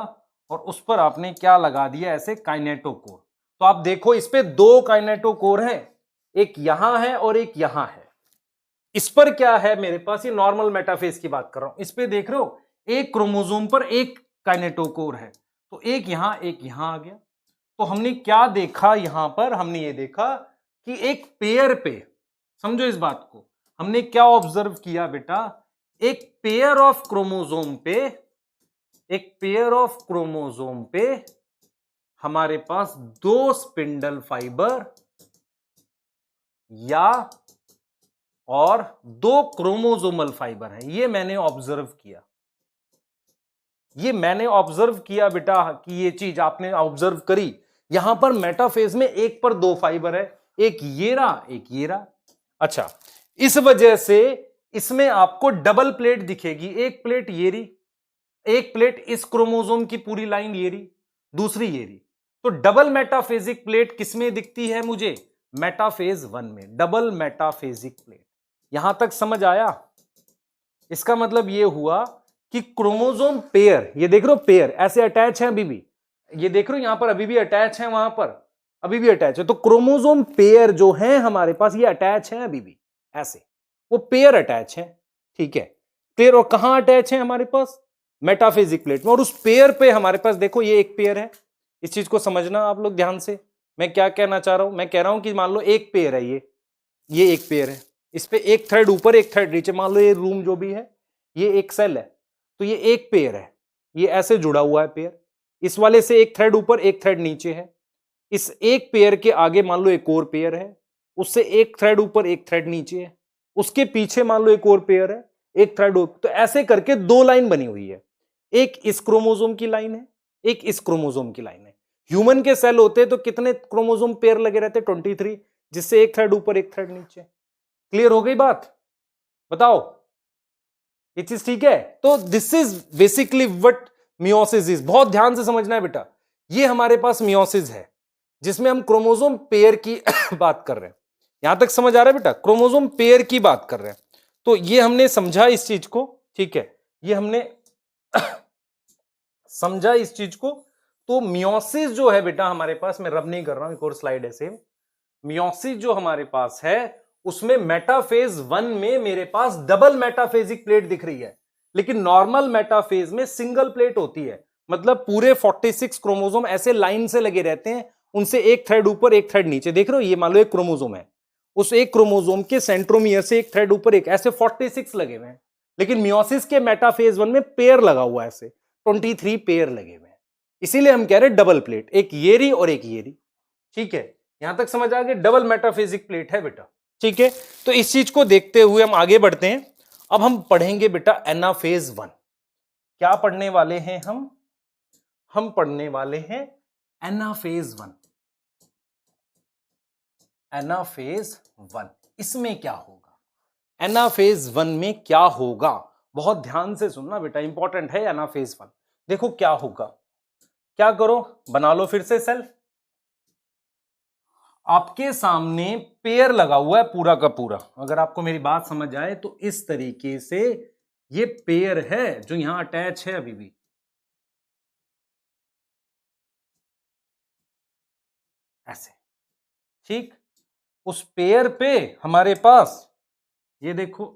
और उस पर आपने क्या लगा दिया, ऐसे काइनेटोकोर। तो आप देखो इस पे 2 काइनेटोकोर हैं, एक यहां है और एक यहां है। इस पर क्या है मेरे पास, ये नॉर्मल मेटाफेज की बात कर रहा हूं, इस पे देख रहे हो एक क्रोमोसोम पर एक काइनेटोकोर है, तो एक यहां आ गया। तो हमने क्या देखा यहां पर, हमने ये देखा कि एक पेयर पे, समझो इस बात को, हमने क्या ऑब्जर्व किया बेटा, एक पेयर ऑफ क्रोमोसोम पे, एक पेयर ऑफ क्रोमोसोम पे हमारे पास 2 स्पिंडल फाइबर या और 2 क्रोमोसोमल फाइबर हैं, ये मैंने ऑब्जर्व किया, ये मैंने ऑब्जर्व किया बेटा, कि ये चीज आपने ऑब्जर्व करी। यहां पर मेटाफेज में एक पर 2 फाइबर है, एक ये रहा, एक ये रहा। अच्छा, इस वजह से इसमें आपको डबल प्लेट दिखेगी, एक प्लेट ये रही, एक प्लेट इस क्रोमोसोम की पूरी लाइन ये रही, दूसरी ये रही। तो डबल मेटाफेजिक प्लेट किसमें दिखती है मुझे, मेटाफेज 1 में, डबल मेटाफेजिक प्लेट। यहां तक समझ आया, इसका मतलब यह हुआ कि क्रोमोसोम पेयर, ये देख रहे हो पेयर ऐसे अटैच है अभी भी, ये देख रहे हो यहां पर अभी भी अटैच है, वहां पर अभी भी अटैच है। तो क्रोमोसोम पेयर जो है हमारे पास, ये अटैच है अभी भी ऐसे, वो पेयर अटैच है। ठीक है, पेयर, और कहां अटैच है हमारे पास, मेटाफेजिक प्लेट में, और उस पेयर पे हमारे पास देखो ये एक पेयर है। इस चीज को समझना आप लोग ध्यान से, मैं क्या कहना चाह रहा हूं, मैं कह रहा हूं कि मान लो एक पेयर है, ये एक पेयर है, इस पे एक थ्रेड ऊपर एक थ्रेड नीचे, मान लो ये रूम जो भी है, ये एक सेल है, तो ये एक पेयर है, ये ऐसे जुड़ा हुआ है पेयर, इस वाले से एक थ्रेड ऊपर एक थ्रेड नीचे है, इस एक पेयर के आगे मान लो एक और पेयर है, उससे एक थ्रेड ऊपर एक थ्रेड नीचे है, उसके पीछे मान लो एक और पेयर है, एक थ्रेड ऊपर, तो ऐसे करके 2 लाइन बनी हुई है, एक इस क्रोमोसोम की लाइन है, एक इस क्रोमोसोम की लाइन है। ह्यूमन के सेल होते तो कितने क्रोमोसोम पेयर लगे रहते? 23, जिससे एक थ्रेड ऊपर एक थ्रेड नीचे। क्लियर हो गई बात? बताओ, ये चीज ठीक है? तो this is basically what meiosis is. बहुत ध्यान से समझना है बेटा, ये हमारे पास मियोसिस है जिसमें हम क्रोमोसोम पेयर की बात कर रहे हैं। यहां तक समझ आ रहा है बेटा? क्रोमोसोम पेयर की बात कर रहे हैं। तो ये हमने समझा इस चीज को, ठीक है, ये हमने समझा इस चीज को। तो मियोसिस जो है बेटा हमारे पास, मैं रब नहीं कर रहा हूं, एक और स्लाइड है सेम। मियोसिस जो हमारे पास है उसमें मेटाफेज 1 में मेरे पास डबल मेटाफेजिक प्लेट दिख रही है, लेकिन नॉर्मल मेटाफेज में सिंगल प्लेट होती है। मतलब पूरे 46 क्रोमोसोम ऐसे लाइन से लगे रहते हैं, उनसे एक थ्रेड ऊपर एक थ्रेड नीचे। देख रहे हो, ये मान लो एक क्रोमोसोम है, उस एक क्रोमोसोम के सेंट्रोमियर से एक थ्रेड ऊपर एक, ऐसे 46 लगे हुए हैं। लेकिन मियोसिस के मेटाफेज 1 में पेयर लगा हुआ है, ऐसे 23 पेयर लगे हुए हैं। इसीलिए हम कह रहे हैं डबल प्लेट, एक येरी और एक येरी। ठीक है, यहां तक समझ आ गया? डबल मेटाफेजिक प्लेट है बेटा। ठीक है, तो इस चीज को देखते हुए हम आगे बढ़ते हैं। अब हम पढ़ेंगे बेटा एनाफेज 1। क्या पढ़ने वाले हैं हम पढ़ने वाले हैं एनाफेज 1। एनाफेज 1, इसमें क्या होगा? एनाफेज 1 में क्या होगा? बहुत ध्यान से सुनना बेटा, इंपॉर्टेंट है एनाफेज 1। देखो क्या होगा, क्या करो, बना लो फिर से सेल। आपके सामने पेयर लगा हुआ है पूरा का पूरा। अगर आपको मेरी बात समझ आए तो इस तरीके से ये पेयर है जो यहां अटैच है अभी भी, ऐसे। ठीक, उस पेयर पे हमारे पास ये देखो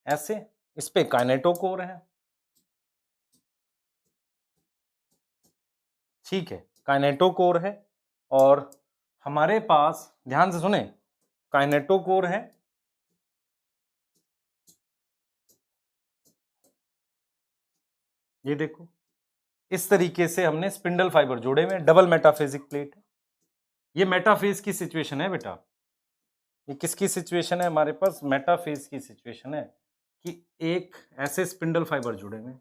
ऐसे, इस पे काइनेटोकोर है। ठीक है, काइनेटोकोर है और हमारे पास, ध्यान से सुने, काइनेटोकोर है, ये देखो इस तरीके से हमने स्पिंडल फाइबर जोड़े हुए, डबल मेटाफेजिक प्लेट है। ये मेटाफेज की सिचुएशन है बेटा। ये किसकी सिचुएशन है? हमारे पास मेटाफेज की सिचुएशन है कि एक ऐसे स्पिंडल फाइबर जुड़े हुए,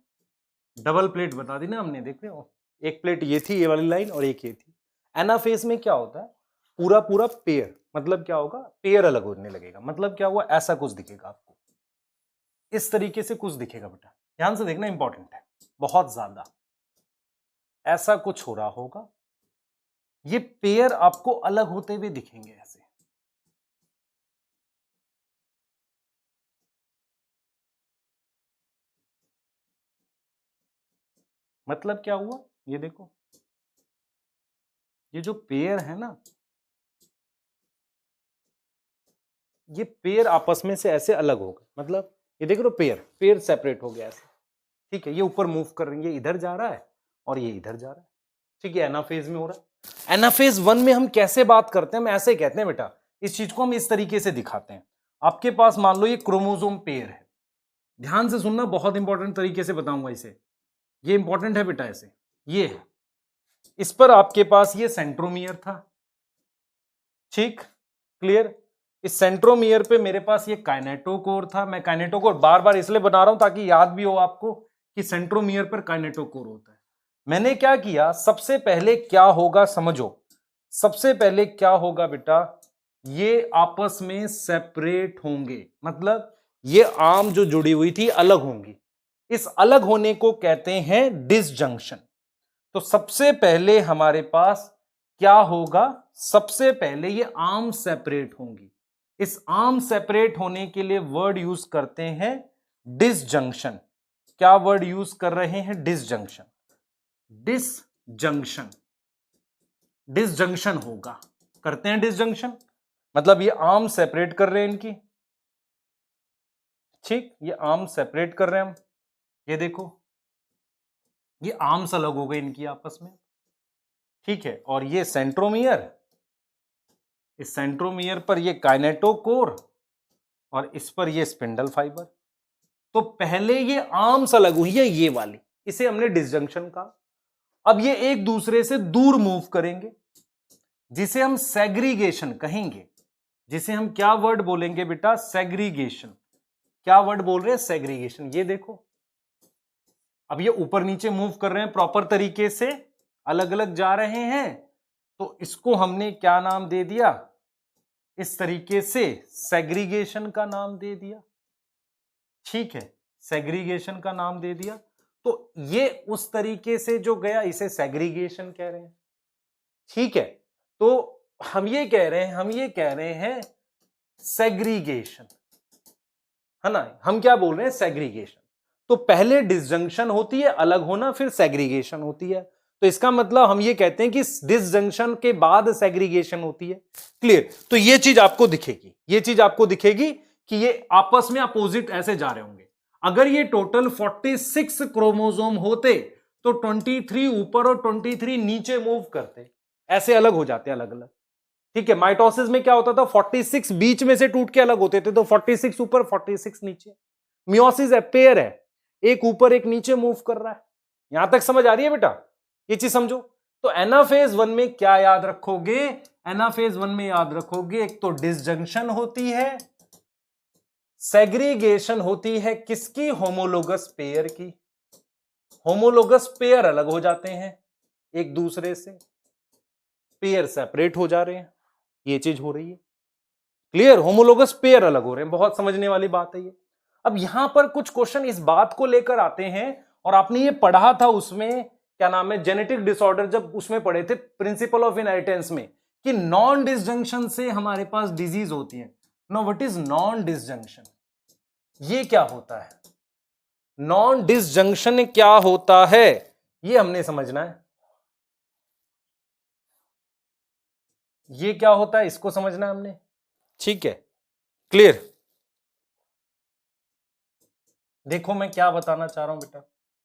डबल प्लेट बता दी ना हमने, देख रहे हो, एक प्लेट ये थी, ये वाली लाइन, और एक ये थी। एनाफेज में क्या होता है? पूरा पूरा पेयर, मतलब क्या होगा? पेयर अलग होने लगेगा। मतलब क्या हुआ? ऐसा कुछ दिखेगा आपको, इस तरीके से कुछ दिखेगा बेटा। ध्यान से देखना, इंपॉर्टेंट है बहुत ज्यादा। ऐसा कुछ हो रहा होगा, ये पेयर आपको अलग होते हुए दिखेंगे ऐसे। मतलब क्या हुआ? ये देखो, ये जो पेयर है ना, ये पेयर आपस में से ऐसे अलग हो गए। मतलब ये देख रहे हो, पेयर पेयर सेपरेट हो गया ऐसे। ठीक है, ये ऊपर मूव कर रही है, ये इधर जा रहा है और ये इधर जा रहा है। ठीक है, एनाफेज में हो रहा है। एनाफेज 1 में हम कैसे बात करते हैं? हम ऐसे कहते हैं बेटा, इस चीज को हम इस तरीके से दिखाते हैं। आपके पास मान लो ये क्रोमोसोम पेयर है, ध्यान से सुनना, बहुत इंपॉर्टेंट तरीके से बताऊंगा इसे। ये इंपॉर्टेंट है बेटा, ऐसे ये है, इस पर आपके पास ये सेंट्रोमियर था। ठीक, क्लियर? इस सेंट्रोमियर पे मेरे पास ये काइनेटोकोर था। मैं काइनेटोकोर बार बार इसलिए बना रहा हूं ताकि याद भी हो आपको कि सेंट्रोमियर पर काइनेटोकोर होता है। मैंने क्या किया, सबसे पहले क्या होगा समझो। सबसे पहले क्या होगा बेटा, ये आपस में सेपरेट होंगे। मतलब ये आर्म जो जुड़ी हुई थी अलग होंगी। इस अलग होने को कहते हैं डिसजंक्शन। तो सबसे पहले हमारे पास क्या होगा? सबसे पहले ये आर्म सेपरेट होंगी। इस आर्म सेपरेट होने के लिए वर्ड यूज करते हैं डिसजंक्शन। क्या वर्ड यूज कर रहे हैं? डिसजंक्शन। डिसजंक्शन, डिसजंक्शन होगा, करते हैं डिसजंक्शन। मतलब ये आर्म सेपरेट कर रहे हैं इनकी। ठीक, ये आर्म सेपरेट कर रहे हैं हम। ये देखो, ये आर्म्स अलग हो गए इनकी आपस में। ठीक है, और ये सेंट्रोमियर, इस सेंट्रोमियर पर ये काइनेटोकोर और इस पर ये स्पिंडल फाइबर। तो पहले ये आर्म्स अलग हुई है, ये वाली, इसे हमने डिसजंक्शन कहा। अब ये एक दूसरे से दूर मूव करेंगे, जिसे हम सेग्रीगेशन कहेंगे। जिसे हम क्या वर्ड बोलेंगे बेटा? सेग्रीगेशन। क्या वर्ड बोल रहे हैं? सेग्रीगेशन। ये देखो, अब ये ऊपर नीचे मूव कर रहे हैं प्रॉपर तरीके से, अलग अलग जा रहे हैं, तो इसको हमने क्या नाम दे दिया, इस तरीके से सेग्रीगेशन का नाम दे दिया। ठीक है, सेग्रीगेशन का नाम दे दिया। तो ये उस तरीके से जो गया इसे सेग्रीगेशन कह रहे हैं। ठीक है, तो हम ये कह रहे हैं सेग्रीगेशन, है ना। हम क्या बोल रहे हैं, सेग्रीगेशन। तो पहले डिसजंक्शन होती है, अलग होना, फिर सेग्रीगेशन होती है। तो इसका मतलब हम ये कहते हैं कि डिसजंक्शन के बाद सेग्रीगेशन होती है। क्लियर। तो ये चीज आपको दिखेगी, कि ये आपस में अपोजिट ऐसे जा रहे होंगे। अगर ये टोटल 46 क्रोमोसोम होते तो 23 ऊपर और 23 नीचे मूव करते, ऐसे अलग हो जाते अलग अलग। ठीक है, माइटोसिस में क्या होता था, 46 बीच में से टूट के अलग होते थे, तो 46 ऊपर 46 नीचे। मियोसिस है, पेयर है, एक ऊपर एक नीचे मूव कर रहा है। यहां तक समझ आ रही है बेटा, ये चीज समझो। तो एनाफेज 1 में क्या याद रखोगे, एनाफेज 1 में याद रखोगे, एक तो डिसजंक्शन होती है, सेग्रीगेशन होती है किसकी, होमोलोगस पेयर की। होमोलोगस पेयर अलग हो जाते हैं एक दूसरे से, पेयर सेपरेट हो जा रहे हैं, ये चीज हो रही है। क्लियर, होमोलोगस पेयर अलग हो रहे हैं, बहुत समझने वाली बात है ये। अब यहां पर कुछ क्वेश्चन इस बात को लेकर आते हैं, और आपने ये पढ़ा था उसमें, क्या नाम है, जेनेटिक डिसऑर्डर, जब उसमें पढ़े थे प्रिंसिपल ऑफ इनहेरिटेंस में, कि नॉन डिसजंक्शन से हमारे पास डिजीज होती है। No, what is non disjunction, ये क्या होता है, नॉन डिसजंक्शन क्या होता है, ये हमने समझना है। ये क्या होता है, इसको समझना है हमने। ठीक है, क्लियर। देखो मैं क्या बताना चाह रहा हूं बेटा,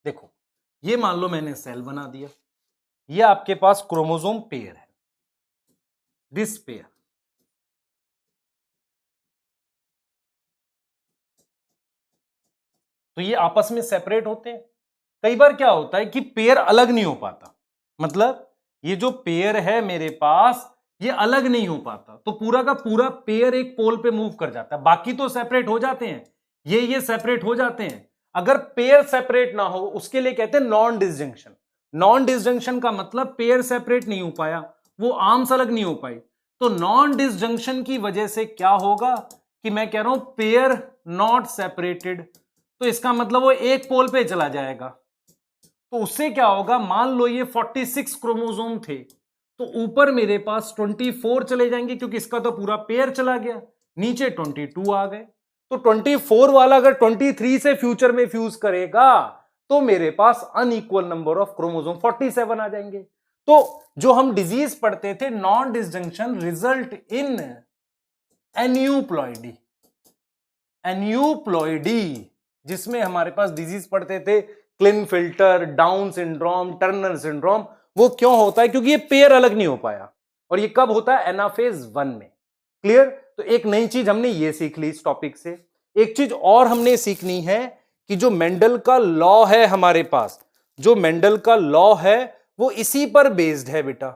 देखो ये मान लो मैंने सेल बना दिया, ये आपके पास क्रोमोसोम पेयर है, दिस पेयर, तो ये आपस में सेपरेट होते हैं। कई बार क्या होता है कि पेयर अलग नहीं हो पाता, मतलब ये जो पेयर है मेरे पास ये अलग नहीं हो पाता, तो पूरा का पूरा पेयर एक पोल पे मूव कर जाता है, बाकी तो सेपरेट हो जाते हैं, ये सेपरेट हो जाते हैं। अगर पेयर सेपरेट ना हो उसके लिए कहते हैं नॉन डिसजंक्शन। नॉन डिसजंक्शन का मतलब पेयर सेपरेट नहीं हो पाया, वो आर्म्स अलग नहीं हो पाई। तो नॉन डिसजंक्शन की वजह से क्या होगा कि मैं कह रहा हूं पेयर नॉट सेपरेटेड, तो इसका मतलब वो एक पोल पे चला जाएगा। तो उससे क्या होगा, मान लो ये 46 क्रोमोसोम थे, तो ऊपर मेरे पास 24 चले जाएंगे क्योंकि इसका तो पूरा पेयर चला गया, नीचे 22 आ गए। तो 24 वाला अगर 23 से फ्यूचर में फ्यूज करेगा तो मेरे पास अनइक्वल नंबर ऑफ क्रोमोसोम 47 आ जाएंगे। तो जो हम डिजीज पढ़ते थे non disjunction result in aneuploidy, aneuploidy जिसमें हमारे पास डिजीज पढ़ते थे क्लिनफिल्टर, डाउन सिंड्रोम, टर्नर सिंड्रोम। वो क्यों होता है, क्योंकि ये पेयर अलग नहीं हो पाया, और ये कब होता है, एनाफेज 1 में। क्लियर। तो एक नई चीज हमने ये सीख ली इस टॉपिक से। एक चीज और हमने सीखनी है कि जो मेंडल का लॉ है हमारे पास, जो मेंडल का लॉ है वो इसी पर बेस्ड है बेटा।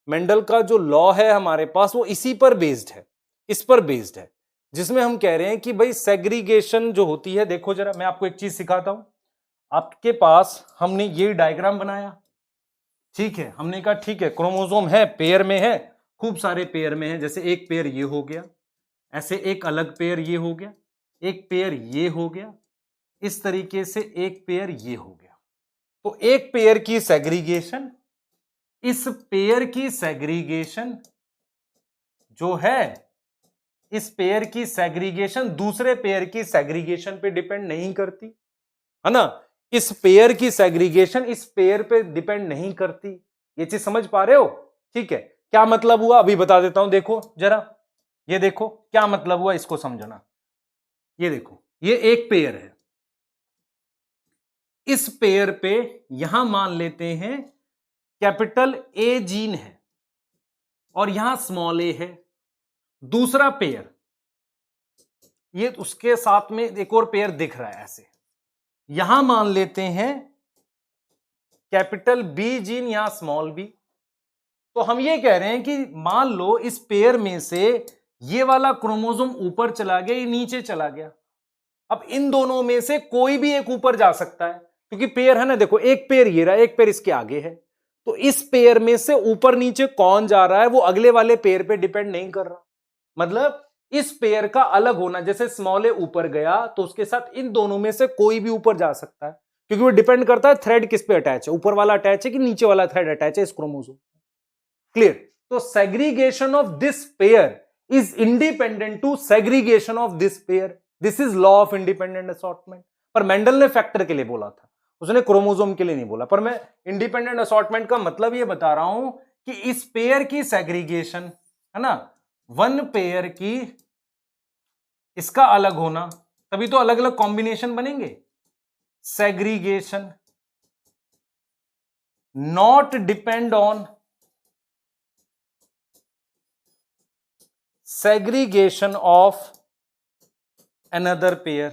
मेंडल का जो लॉ है हमारे पास वो इसी पर बेस्ड है, इस पर बेस्ड है, जिसमें हम कह रहे हैं कि भाई सेग्रीगेशन जो होती है, देखो जरा मैं आपको एक चीज सिखाता हूं। आपके पास हमने ये डायग्राम बनाया, ठीक है, हमने कहा ठीक है क्रोमोसोम है, पेयर में है, खूब सारे पेयर में है, जैसे एक पेयर ये हो गया, ऐसे एक अलग पेयर ये हो गया, एक पेयर ये हो गया, इस तरीके से एक पेयर ये हो गया। तो एक पेयर की सेग्रीगेशन, इस पेयर की सेग्रीगेशन जो है, इस पेयर की सेग्रीगेशन दूसरे पेयर की सेग्रीगेशन पे डिपेंड नहीं करती, है ना। इस पेयर की सेग्रीगेशन इस पेयर पे डिपेंड नहीं करती। ये चीज समझ पा रहे हो, ठीक है। क्या मतलब हुआ अभी बता देता हूं, देखो जरा, ये देखो क्या मतलब हुआ, इसको समझना। ये देखो ये एक पेयर है, इस पेयर पे यहां मान लेते हैं कैपिटल ए जीन है और यहां स्मॉल ए है। दूसरा पेयर, ये उसके साथ में एक और पेयर दिख रहा है ऐसे, यहां मान लेते हैं कैपिटल बी जीन, यहां स्मॉल बी। तो हम ये कह रहे हैं कि मान लो इस पेयर में से ये वाला क्रोमोसोम ऊपर चला गया, ये नीचे चला गया। अब इन दोनों में से कोई भी एक ऊपर जा सकता है, क्योंकि पेयर है ना, देखो एक पेयर ये रहा, एक पेयर इसके आगे है, तो इस पेयर में से ऊपर नीचे कौन जा रहा है वो अगले वाले पेयर पे डिपेंड नहीं कर रहा। मतलब इस पेयर का अलग होना, जैसे स्मॉल ए ऊपर गया तो उसके साथ इन दोनों में से कोई भी ऊपर जा सकता है, क्योंकि वो डिपेंड करता है थ्रेड किस पे अटैच है, ऊपर वाला अटैच है कि नीचे वाला थ्रेड अटैच है इस क्रोमोसोम। क्लियर? तो segregation of this pair is independent to segregation of this pair. This is law of independent assortment. पर मेंडल ने फैक्टर के लिए बोला था, उसने क्रोमोसोम के लिए नहीं बोला। पर मैं इंडिपेंडेंट असॉर्टमेंट का मतलब ये बता रहा हूं कि इस पेयर की सेग्रीगेशन है ना, वन पेयर की इसका अलग होना, तभी तो अलग अलग कॉम्बिनेशन बनेंगे। Segregation not depend on segregation of another pair।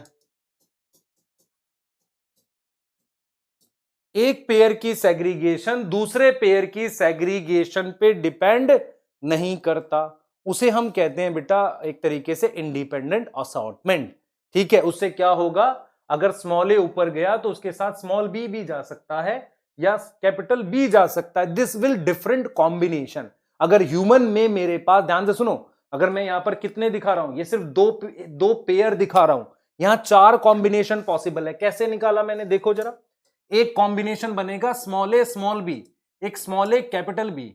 एक पेयर की सेग्रीगेशन दूसरे पेयर की सेग्रीगेशन पे डिपेंड नहीं करता, उसे हम कहते हैं बेटा एक तरीके से इंडिपेंडेंट असॉर्टमेंट। ठीक है, उससे क्या होगा, अगर स्मॉल ए ऊपर गया तो उसके साथ स्मॉल बी भी जा सकता है या कैपिटल बी जा सकता है। This will different combination. अगर ह्यूमन में मेरे पास, ध्यान से सुनो, अगर मैं यहां पर कितने दिखा रहा हूं, ये सिर्फ दो पेयर दिखा रहा हूं, यहां 4 कॉम्बिनेशन पॉसिबल है। कैसे निकाला मैंने, देखो जरा। एक कॉम्बिनेशन बनेगा स्मॉल ए स्मॉल बी, एक स्मॉल ए कैपिटल बी,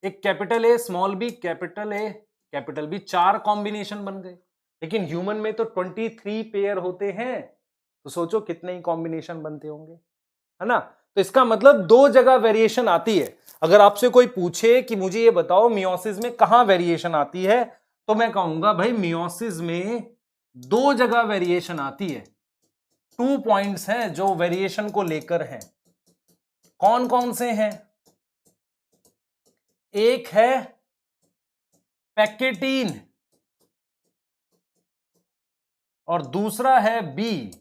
एक capital A small b capital A capital B, 4 combination बन गए। लेकिन ह्यूमन में तो 23 पेयर होते हैं, तो सोचो कितने ही कॉम्बिनेशन बनते होंगे, है ना। तो इसका मतलब 2 जगह वेरिएशन आती है। अगर आपसे कोई पूछे कि मुझे ये बताओ मियोसिस में कहां वेरिएशन आती है, तो मैं कहूंगा भाई मियोसिस में 2 जगह वेरिएशन आती है। 2 पॉइंट्स हैं जो वेरिएशन को लेकर हैं। कौन कौन से हैं? एक है पैकेटीन और दूसरा है बी।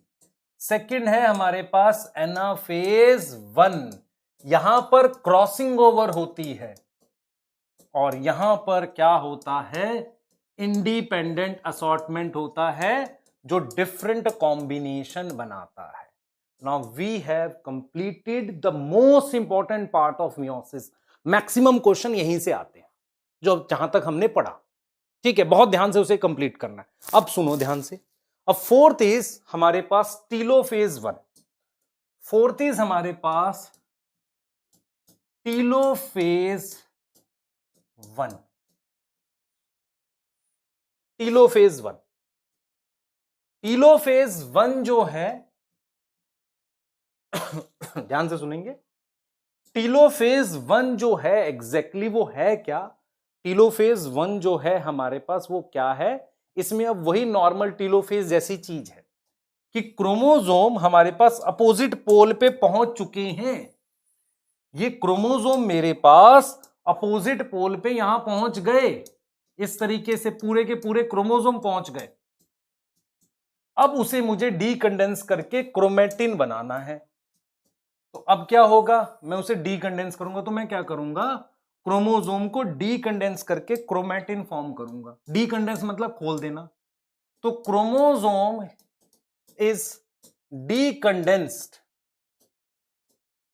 सेकंड है हमारे पास एनाफेज 1। यहां पर क्रॉसिंग ओवर होती है और यहां पर क्या होता है, इंडिपेंडेंट असॉर्टमेंट होता है जो डिफरेंट कॉम्बिनेशन बनाता है। Now we have completed the most important part of meiosis. Maximum question यहीं से आते हैं जो जहां तक हमने पढ़ा। ठीक है, बहुत ध्यान से उसे कंप्लीट करना है। अब सुनो ध्यान से। अब फोर्थ इज हमारे पास टीलोफेज 1। फोर्थ इज हमारे पास टीलोफेज 1। टीलोफेज 1, टीलोफेज 1 जो है ध्यान से सुनेंगे। टीलोफेज 1 जो है एग्जैक्टली वो है क्या? टीलोफेज 1 जो है हमारे पास वो क्या है? इसमें अब वही नॉर्मल टीलोफेज जैसी चीज है कि क्रोमोसोम हमारे पास अपोजिट पोल पे पहुंच चुके हैं। ये क्रोमोसोम मेरे पास अपोजिट पोल पे यहां पहुंच गए, इस तरीके से पूरे के पूरे क्रोमोसोम पहुंच गए। अब उसे मुझे डीकंडेंस करके क्रोमेटिन बनाना है। तो अब क्या होगा, मैं उसे डीकंडेंस करूंगा तो मैं क्या करूंगा, क्रोमोसोम को डीकंडेंस करके क्रोमेटिन फॉर्म करूंगा। डीकंडेंस मतलब खोल देना। तो chromosome is decondensed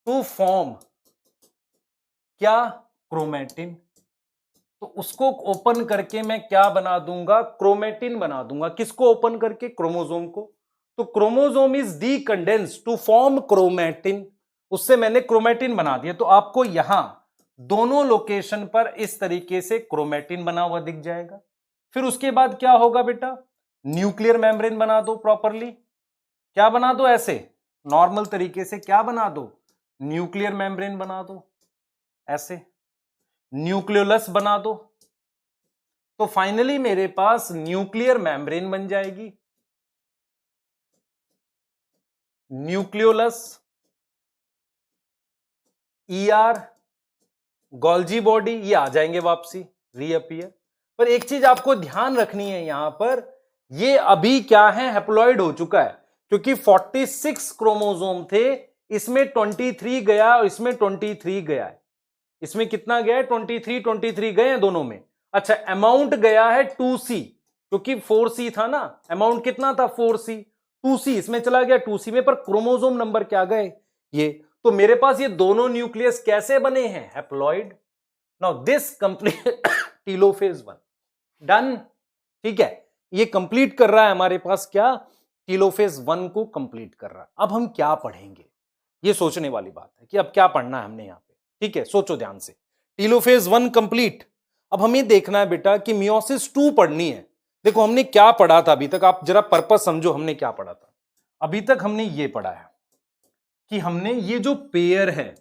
to form क्या, क्रोमेटिन। तो उसको ओपन करके मैं क्या बना दूंगा, क्रोमेटिन बना दूंगा। किसको ओपन करके, क्रोमोसोम को। तो chromosome is decondensed to form chromatin, उससे मैंने क्रोमेटिन बना दिया। तो आपको यहां दोनों लोकेशन पर इस तरीके से क्रोमेटिन बना हुआ दिख जाएगा। फिर उसके बाद क्या होगा बेटा, न्यूक्लियर मेम्ब्रेन बना दो प्रॉपरली। क्या बना दो, ऐसे नॉर्मल तरीके से क्या बना दो, न्यूक्लियर मेम्ब्रेन बना दो, ऐसे न्यूक्लियोलस बना दो। तो फाइनली मेरे पास न्यूक्लियर मेम्ब्रेन बन जाएगी, न्यूक्लियोलस, ईआर, गोल्जी बॉडी, ये आ जाएंगे वापसी, रीअपियर। पर एक चीज आपको ध्यान रखनी है यहां पर, ये अभी क्या है, हैप्लॉइड हो चुका है, क्योंकि 46 क्रोमोसोम थे, इसमें 23 गया और इसमें 23 गया है। इसमें कितना गया है, 23 गए हैं दोनों में। अच्छा, अमाउंट गया है 2C, क्योंकि 4C था ना, अमाउंट कितना था 4C, 2C इसमें चला गया 2C में, पर क्रोमोसोम नंबर क्या गए, ये तो मेरे पास ये दोनों न्यूक्लियस कैसे बने हैं? Haploid. Now this complete telophase 1 done. ठीक है, ये कंप्लीट कर रहा है हमारे पास क्या? टेलोफेज 1 को कंप्लीट कर रहा है। अब हम क्या पढ़ेंगे, ये सोचने वाली बात है कि अब क्या पढ़ना है हमने यहां पे। ठीक है, सोचो ध्यान से। Telophase 1 complete. अब हमें देखना है बेटा कि मियोसिस 2 पढ़नी है। देखो हमने क्या पढ़ा था अभी तक, आप जरा पर्पस समझो हमने क्या पढ़ा था। अभी तक हमने ये पढ़ा है कि हमने ये जो पेयर है,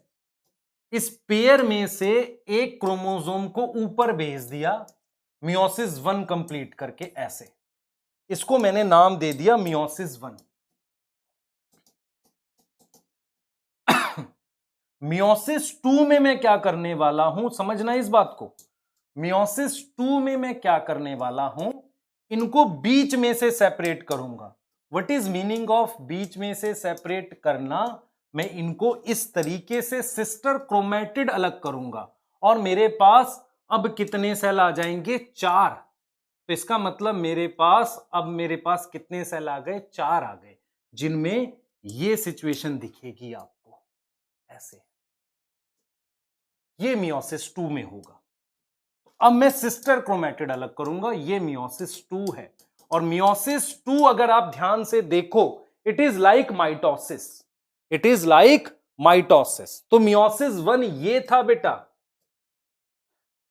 इस पेयर में से एक क्रोमोसोम को ऊपर भेज दिया मियोसिस 1 कंप्लीट करके, ऐसे। इसको मैंने नाम दे दिया मियोसिस 1। मियोसिस 2 में मैं क्या करने वाला हूं, समझना इस बात को। मियोसिस 2 में मैं क्या करने वाला हूं, इनको बीच में से सेपरेट करूंगा। व्हाट इज मीनिंग ऑफ बीच में से सेपरेट करना? मैं इनको इस तरीके से सिस्टर क्रोमेटिड अलग करूंगा और मेरे पास अब कितने सेल आ जाएंगे? 4। तो इसका मतलब मेरे पास कितने सेल आ गए? 4 आ गए, जिनमें ये सिचुएशन दिखेगी आपको ऐसे। ये मियोसिस 2 में होगा। अब मैं सिस्टर क्रोमेटिड अलग करूंगा, ये मियोसिस 2 है। और मियोसिस 2 अगर आप ध्यान से देखो, it is like mitosis. It is like mitosis. तो मियोसिस 1 ये था बेटा।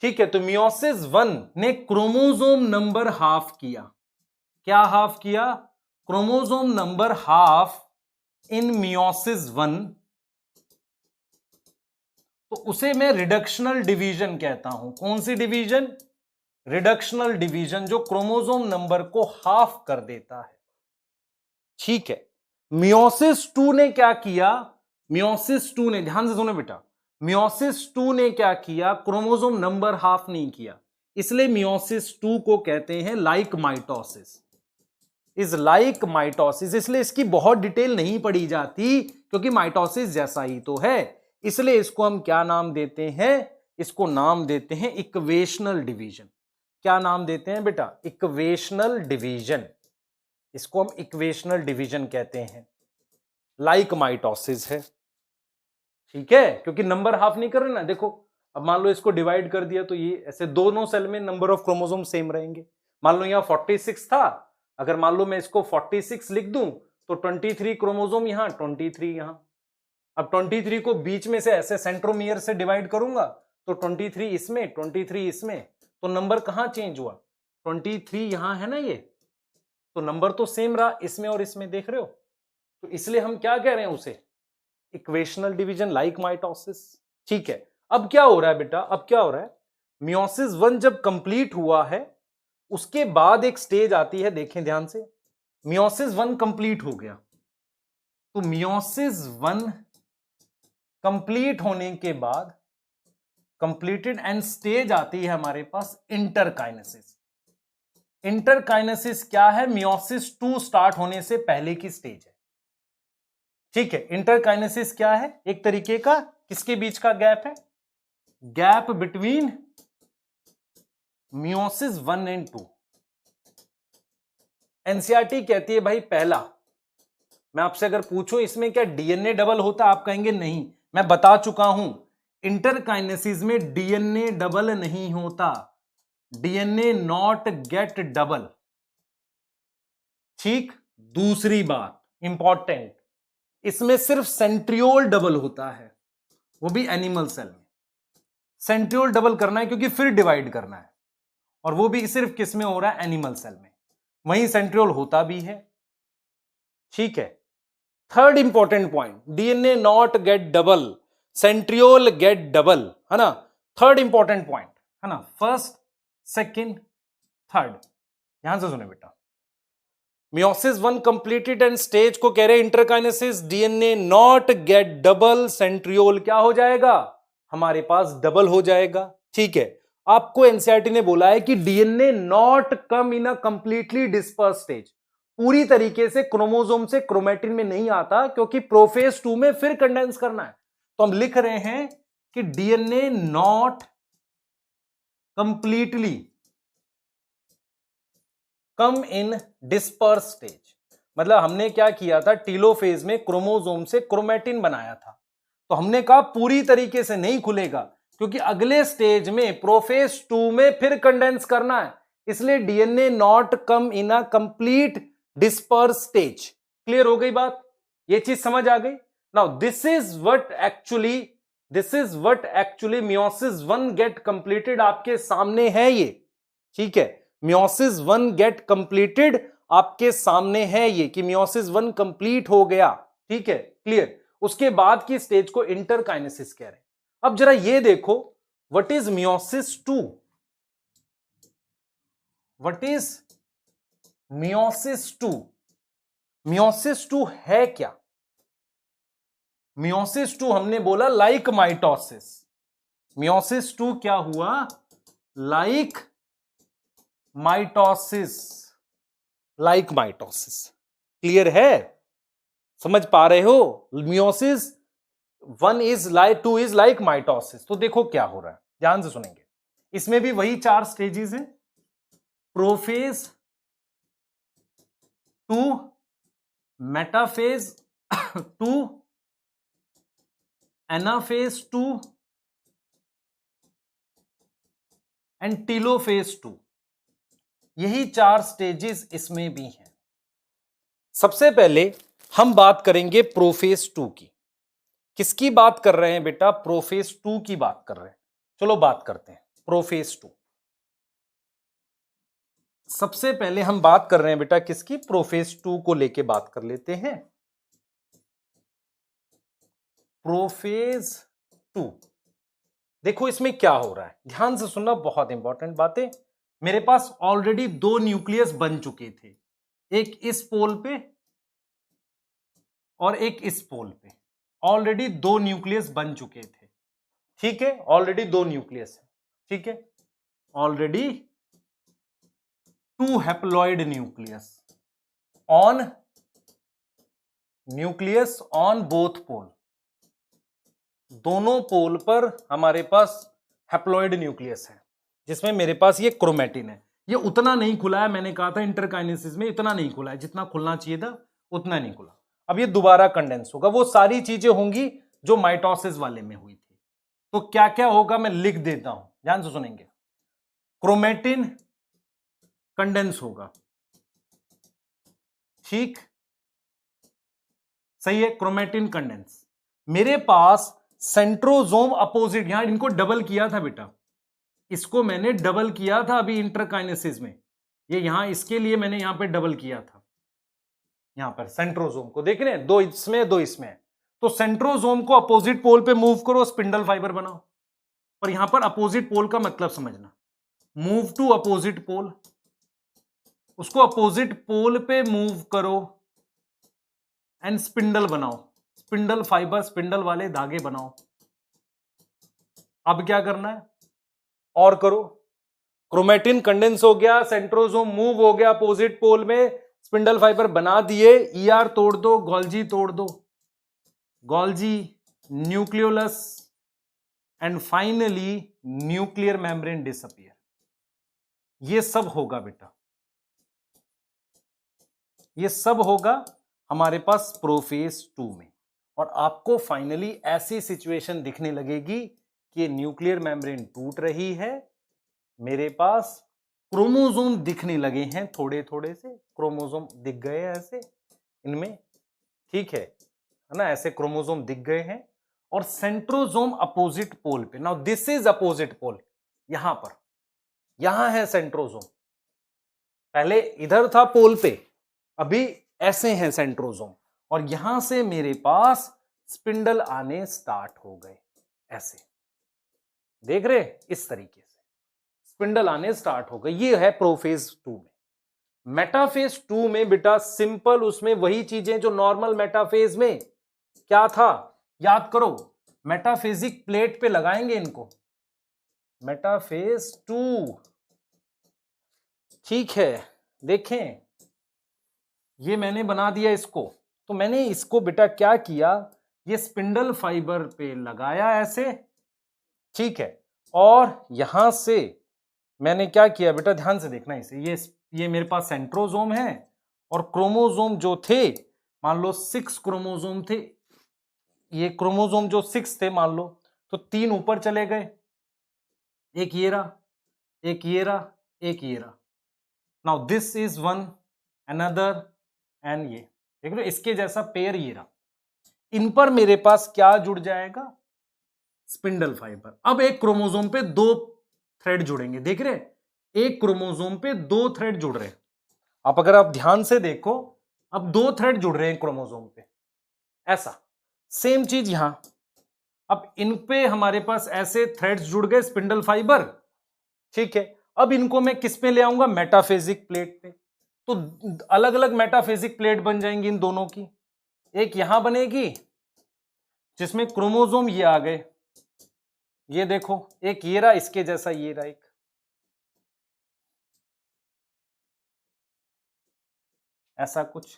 ठीक है, तो मियोसिस 1 ने क्रोमोसोम नंबर हाफ किया। क्या हाफ किया? Chromosome number half in meiosis 1। तो उसे मैं रिडक्शनल डिवीजन कहता हूं। कौन सी डिवीजन? रिडक्शनल डिवीजन, जो क्रोमोसोम नंबर को हाफ कर देता है। ठीक है, मियोसिस 2 ने क्या किया? मियोसिस 2 ने, ध्यान से सुनो बेटा, मियोसिस 2 ने क्या किया? क्रोमोसोम नंबर हाफ नहीं किया, इसलिए मियोसिस 2 को कहते हैं like mitosis. Is like mitosis, इसलिए इसकी बहुत डिटेल नहीं पढ़ी जाती क्योंकि माइटोसिस जैसा ही तो है। इसलिए इसको हम क्या नाम देते हैं? इसको नाम देते हैं इक्वेशनल डिवीजन। क्या नाम देते हैं बेटा? Equational division. इसको हम इक्वेशनल डिवीजन कहते हैं, लाइक माइटोसिस है। ठीक है, क्योंकि नंबर हाफ नहीं कर रहे ना। देखो अब मान लो इसको डिवाइड कर दिया तो ये ऐसे दोनों सेल में नंबर ऑफ क्रोमोसोम सेम रहेंगे। मान लो यहां 46 था, अगर मान लो मैं इसको 46 लिख दूं तो 23 क्रोमोसोम यहां, 23 यहां। अब 23 को बीच में से ऐसे सेंट्रोमियर से डिवाइड करूंगा तो 23 इसमें, 23 इसमें, तो नंबर कहां चेंज हुआ? 23 यहां है ना, ये तो नंबर तो सेम रहा इसमें और इसमें, देख रहे हो। तो इसलिए हम क्या कह रहे हैं उसे? Equational division like mitosis. ठीक है, अब क्या हो रहा है बेटा? अब क्या हो रहा है? मियोसिस 1 जब कंप्लीट हुआ है, उसके बाद एक स्टेज आती है, देखें ध्यान से। मियोसिस 1 कंप्लीट हो गया, तो मियोसिस 1 कंप्लीट होने के बाद कंप्लीटेड एंड स्टेज आती है हमारे पास इंटरकाइनेसिस। इंटरकाइनेसिस क्या है? मियोसिस 2 स्टार्ट होने से पहले की स्टेज है। ठीक है, इंटरकाइनेसिस क्या है? एक तरीके का किसके बीच का गैप है? Gap between meiosis 1 and 2। NCERT कहती है भाई पहला, मैं आपसे अगर पूछूं इसमें क्या डीएनए डबल होता, आप कहेंगे नहीं। मैं बता चुका हूं, इंटरकाइनेसिस में डीएनए डबल नहीं होता, डीएनए नॉट गेट डबल। ठीक, दूसरी बात इंपॉर्टेंट, इसमें सिर्फ सेंट्रियोल डबल होता है, वो भी एनिमल सेल में। सेंट्रियोल डबल करना है क्योंकि फिर डिवाइड करना है, और वो भी सिर्फ किस में हो रहा है? एनिमल सेल में। वहीं सेंट्रियोल होता भी है। ठीक है, third important point, DNA not get double, centriole get double, है ना। थर्ड इंपॉर्टेंट पॉइंट, है ना। फर्स्ट, सेकंड, थर्ड, ध्यान से सुने बेटा। मियोसिस 1 कंप्लीटेड एंड स्टेज को कह रहे हैं interkinesis, DNA not get double, centriole क्या हो जाएगा? हमारे पास डबल हो जाएगा। ठीक है, आपको एनसीईआरटी ने बोला है कि DNA not come in a completely disperse stage, पूरी तरीके से क्रोमोसोम से क्रोमेटिन में नहीं आता, क्योंकि प्रोफेज 2 में फिर कंडेंस करना है। तो हम लिख रहे हैं कि DNA not completely come in disperse stage, मतलब हमने क्या किया था, टीलोफेज में क्रोमोसोम से क्रोमैटिन बनाया था। तो हमने कहा पूरी तरीके से नहीं खुलेगा, क्योंकि अगले स्टेज में प्रोफेज 2 में फिर कंडेंस करना है, इसलिए DNA not come in a complete disperse stage. Clear हो गई बात, ये चीज समझ आ गई। Now this is what actually meiosis 1 gate completed आपके सामने है ये, ठीक है। मियोसिस 1 गेट कंप्लीटेड आपके सामने है ये, कि मियोसिस 1 कंप्लीट हो गया, ठीक है, क्लियर। उसके बाद की स्टेज को इंटरकाइनेसिस कह रहे हैं। अब जरा ये देखो, what is meiosis 2? What is meiosis 2? Meiosis 2 है क्या? मियोसिस 2 हमने बोला लाइक माइटोसिस। मियोसिस 2 क्या हुआ? Like mitosis. Like mitosis, clear है? समझ पा रहे हो? Meiosis 1 is like, 2 is like mitosis. तो देखो क्या हो रहा है, ध्यान से सुनेंगे। इसमें भी वही 4 स्टेजेस हैं, prophase 2, metaphase 2, anaphase 2 and telophase 2। यही 4 स्टेजेस इसमें भी हैं। सबसे पहले हम बात करेंगे प्रोफेज 2 की। किसकी बात कर रहे हैं बेटा? प्रोफेज 2 की बात कर रहे हैं। चलो बात करते हैं प्रोफेज 2। सबसे पहले हम बात कर रहे हैं बेटा किसकी? प्रोफेज 2 को लेके बात कर लेते हैं। प्रोफेज 2, देखो इसमें क्या हो रहा है, ध्यान से सुनना, बहुत इंपॉर्टेंट बातें। मेरे पास ऑलरेडी 2 न्यूक्लियस बन चुके थे, एक इस पोल पे और एक इस पोल पे। ऑलरेडी 2 न्यूक्लियस बन चुके थे, ठीक है, ऑलरेडी 2 न्यूक्लियस है, ठीक है। Already 2 haploid nucleus on both pole. दोनों पोल पर हमारे पास हैप्लॉइड न्यूक्लियस है, जिसमें मेरे पास ये क्रोमैटिन है। ये उतना नहीं खुला है, मैंने कहा था इंटरकाइनेसिस में इतना नहीं खुला है, जितना खुलना चाहिए था उतना नहीं खुला। अब ये दोबारा कंडेंस होगा, वो सारी चीजें होंगी जो माइटोसिस वाले में हुई थी। तो क्या क्या होगा मैं लिख देता हूं, ध्यान से सुनेंगे। क्रोमैटिन कंडेंस होगा, ठीक, सही है, क्रोमैटिन कंडेंस। मेरे पास सेंट्रोजोम अपोजिट, यहां इनको डबल किया था बेटा, इसको मैंने डबल किया था अभी इंटरकाइनेसिस में। ये यहां इसके लिए मैंने यहां पे डबल किया था, यहां पर सेंट्रोजोम को देख रहे हैं, 2 इसमें 2 इसमें। तो सेंट्रोजोम को अपोजिट पोल पे मूव करो, स्पिंडल फाइबर बनाओ। और यहां पर अपोजिट पोल का मतलब समझना, मूव टू अपोजिट पोल, उसको अपोजिट पोल पे मूव करो एंड स्पिंडल बनाओ, स्पिंडल फाइबर, स्पिंडल वाले धागे बनाओ। अब क्या करना है और करो। क्रोमैटिन कंडेंस हो गया, सेंट्रोजोम मूव हो गया अपोजिट पोल में, स्पिंडल फाइबर बना दिए, ईआर तोड़ दो, गोल्जी तोड़ दो, Golgi, nucleolus and finally nuclear membrane disappear. ये सब होगा बेटा, ये सब होगा हमारे पास प्रोफेज 2 में। और आपको फाइनली ऐसी सिचुएशन दिखने लगेगी कि न्यूक्लियर मेम्ब्रेन टूट रही है, मेरे पास क्रोमोसोम दिखने लगे हैं, थोड़े थोड़े से क्रोमोसोम दिख गए हैं ऐसे इनमें, ठीक है ना, ऐसे क्रोमोसोम दिख गए हैं। और सेंट्रोजोम अपोजिट पोल पे, now this is opposite pole, यहां पर, यहां है सेंट्रोजोम, पहले इधर था पोल पे, अभी ऐसे हैं सेंट्रोजोम। और यहां से मेरे पास स्पिंडल आने स्टार्ट हो गए, ऐसे देख रहे, इस तरीके से स्पिंडल आने स्टार्ट हो गए। ये है प्रोफेज 2 में। मेटाफेज 2 में बेटा सिंपल, उसमें वही चीजें जो नॉर्मल मेटाफेज में क्या था, याद करो, मेटाफेजिक प्लेट पे लगाएंगे इनको, मेटाफेज 2, ठीक है। देखें ये मैंने बना दिया इसको, तो मैंने इसको बेटा क्या किया, ये स्पिंडल फाइबर पे लगाया ऐसे, ठीक है। और यहां से मैंने क्या किया बेटा, ध्यान से देखना इसे, ये मेरे पास सेंट्रोजोम है और क्रोमोसोम जो थे, मान लो 6 क्रोमोसोम थे, ये क्रोमोसोम जो 6 थे मान लो, तो 3 ऊपर चले गए, एक ये रहा, एक ये रहा, एक ये रहा। Now this is one, another and ये देख लो, इसके जैसा पेयर ये रहा। इन पर मेरे पास क्या जुड़ जाएगा? Spindle fibre. अब एक क्रोमोसोम पे 2 थ्रेड जुड़ेंगे, देख रहे हैं, एक क्रोमोसोम पे 2 थ्रेड जुड़ रहे हैं। आप अगर आप ध्यान से देखो, अब 2 थ्रेड जुड़ रहे हैं क्रोमोसोम पे, ऐसा सेम चीज यहां। अब इन पे हमारे पास ऐसे थ्रेड्स जुड़ गए स्पिंडल फाइबर, ठीक है। अब इनको मैं किस पे ले आऊंगा? मेटाफेजिक प्लेट पे। तो अलग अलग मेटाफेजिक प्लेट बन जाएंगी इन दोनों की। एक यहां बनेगी जिसमें क्रोमोसोम ये आ गए, ये देखो, एक ये रहा, इसके जैसा ये रहा, एक ऐसा कुछ।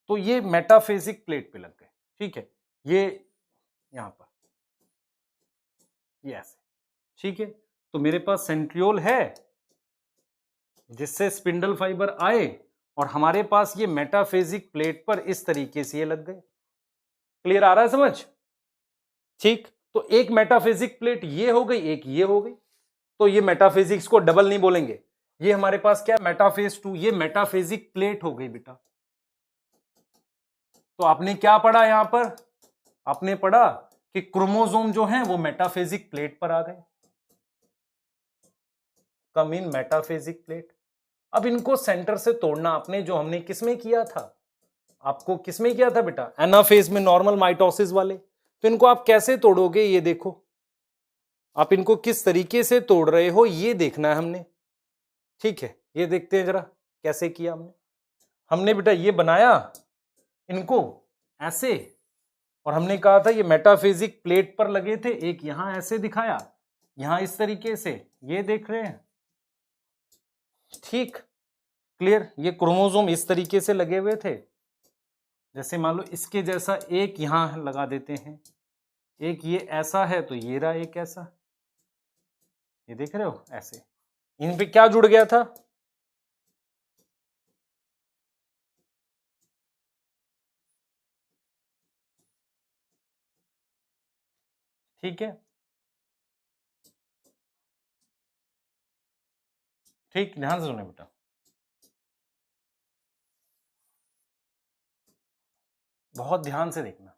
तो ये मेटाफेजिक प्लेट पे लग गए, ठीक है। ये यहां पर ये ऐसे, ठीक है। तो मेरे पास सेंट्रियोल है जिससे स्पिंडल फाइबर आए, और हमारे पास ये मेटाफेजिक प्लेट पर इस तरीके से ये लग गए। क्लियर आ रहा है समझ? ठीक। तो एक मेटाफिजिक प्लेट ये हो गई, एक ये हो गई। तो ये मेटाफिजिक्स को डबल नहीं बोलेंगे, ये हमारे पास क्या है? मेटाफेज 2, ये मेटाफिजिक प्लेट हो गई बेटा। तो आपने क्या पढ़ा यहां पर? आपने पढ़ा कि क्रोमोसोम जो है वो मेटाफिजिक प्लेट पर आ गए, कम इन मेटाफिजिक प्लेट। अब इनको सेंटर से तोड़ना आपने, जो हमने किसमें किया था, आपको किसमें किया था बेटा? एनाफेज में, नॉर्मल माइटोसिस वाले। तो इनको आप कैसे तोड़ोगे? ये देखो, आप इनको किस तरीके से तोड़ रहे हो ये देखना है हमने, ठीक है। ये देखते हैं जरा कैसे किया हमने। हमने बेटा ये बनाया इनको ऐसे, और हमने कहा था ये मेटाफिजिक प्लेट पर लगे थे, एक यहां ऐसे दिखाया, यहां इस तरीके से, ये देख रहे हैं, ठीक। क्लियर? ये क्रोमोसोम इस तरीके से लगे हुए थे, जैसे मान लो इसके जैसा एक यहां लगा देते हैं, एक ये ऐसा है तो ये रहा एक ऐसा, ये देख रहे हो ऐसे। इन पे क्या जुड़ गया था? ठीक है, ठीक, ध्यान से सुने बेटा, बहुत ध्यान से देखना।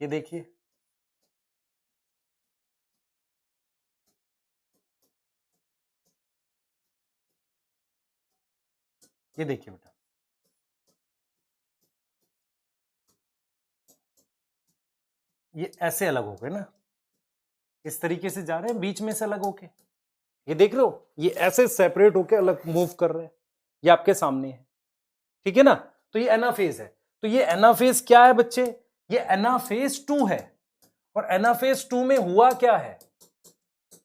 ये देखिए, ये देखिए बेटा, ये ऐसे अलग हो गए ना, इस तरीके से जा रहे हैं बीच में से अलग होके, ये देख रहे हो, ये ऐसे सेपरेट होके अलग मूव कर रहे हैं, ये आपके सामने है, ठीक है ना। तो ये एनाफेज है। तो ये एनाफेज क्या है बच्चे? ये एनाफेज 2 है। और एनाफेज 2 में हुआ क्या है?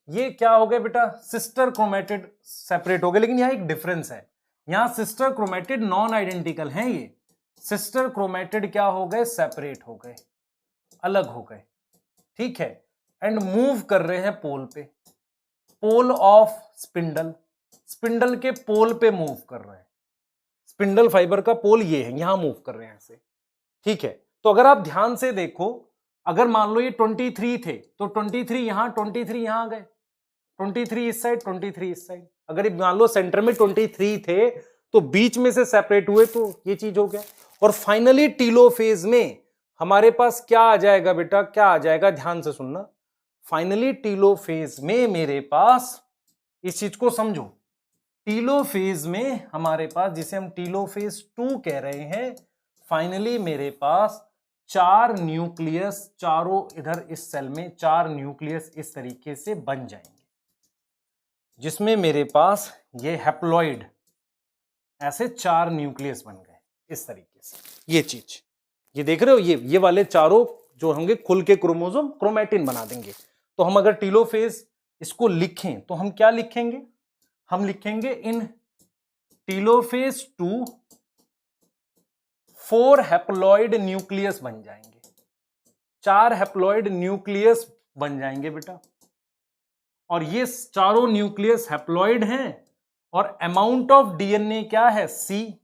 ये क्या हो गया बेटा? सिस्टर क्रोमेटिड सेपरेट हो गए, लेकिन यहां एक डिफरेंस है, यहां सिस्टर क्रोमेटिड नॉन आइडेंटिकल हैं, ये सिस्टर क्रोमेटिड क्या हो गए? सेपरेट हो गए, अलग हो गए, ठीक है। एंड मूव कर रहे हैं पोल पे, पोल ऑफ स्पिंडल, स्पिंडल के पोल पे मूव कर रहे हैं। स्पिंडल फाइबर का पोल ये है, यहां मूव कर रहे हैं ऐसे, ठीक है। तो अगर आप ध्यान से देखो, अगर मान लो ये 23 थे तो 23 यहां, 23 यहां आ गए, 23 इस साइड, 23 इस साइड। अगर मान लो सेंटर में 23 थे तो बीच में से सेपरेट हुए, तो ये चीज हो गया। और फाइनली टीलोफेज में हमारे पास क्या आ जाएगा बेटा? क्या आ जाएगा? ध्यान से सुनना। फाइनली टीलोफेज में मेरे पास, इस चीज को समझो, टीलोफेज में हमारे पास, जिसे हम टीलोफेज 2 कह रहे हैं, फाइनली मेरे पास 4 न्यूक्लियस, चारों इधर इस सेल में 4 न्यूक्लियस इस तरीके से बन जाएंगे, जिसमें मेरे पास ये हैप्लॉइड ऐसे 4 न्यूक्लियस बन गए इस तरीके से। ये चीज, ये देख रहे हो, ये वाले चारों जो होंगे खुल के क्रोमोसोम क्रोमैटिन बना देंगे। तो हम अगर टीलोफेज इसको लिखें तो हम क्या लिखेंगे? हम लिखेंगे इन टीलोफेज 2 4 हैप्लॉइड न्यूक्लियस बन जाएंगे, 4 हैप्लॉइड न्यूक्लियस बन जाएंगे बेटा। और ये चारों न्यूक्लियस हैप्लॉइड हैं और अमाउंट ऑफ डीएनए क्या है, सी।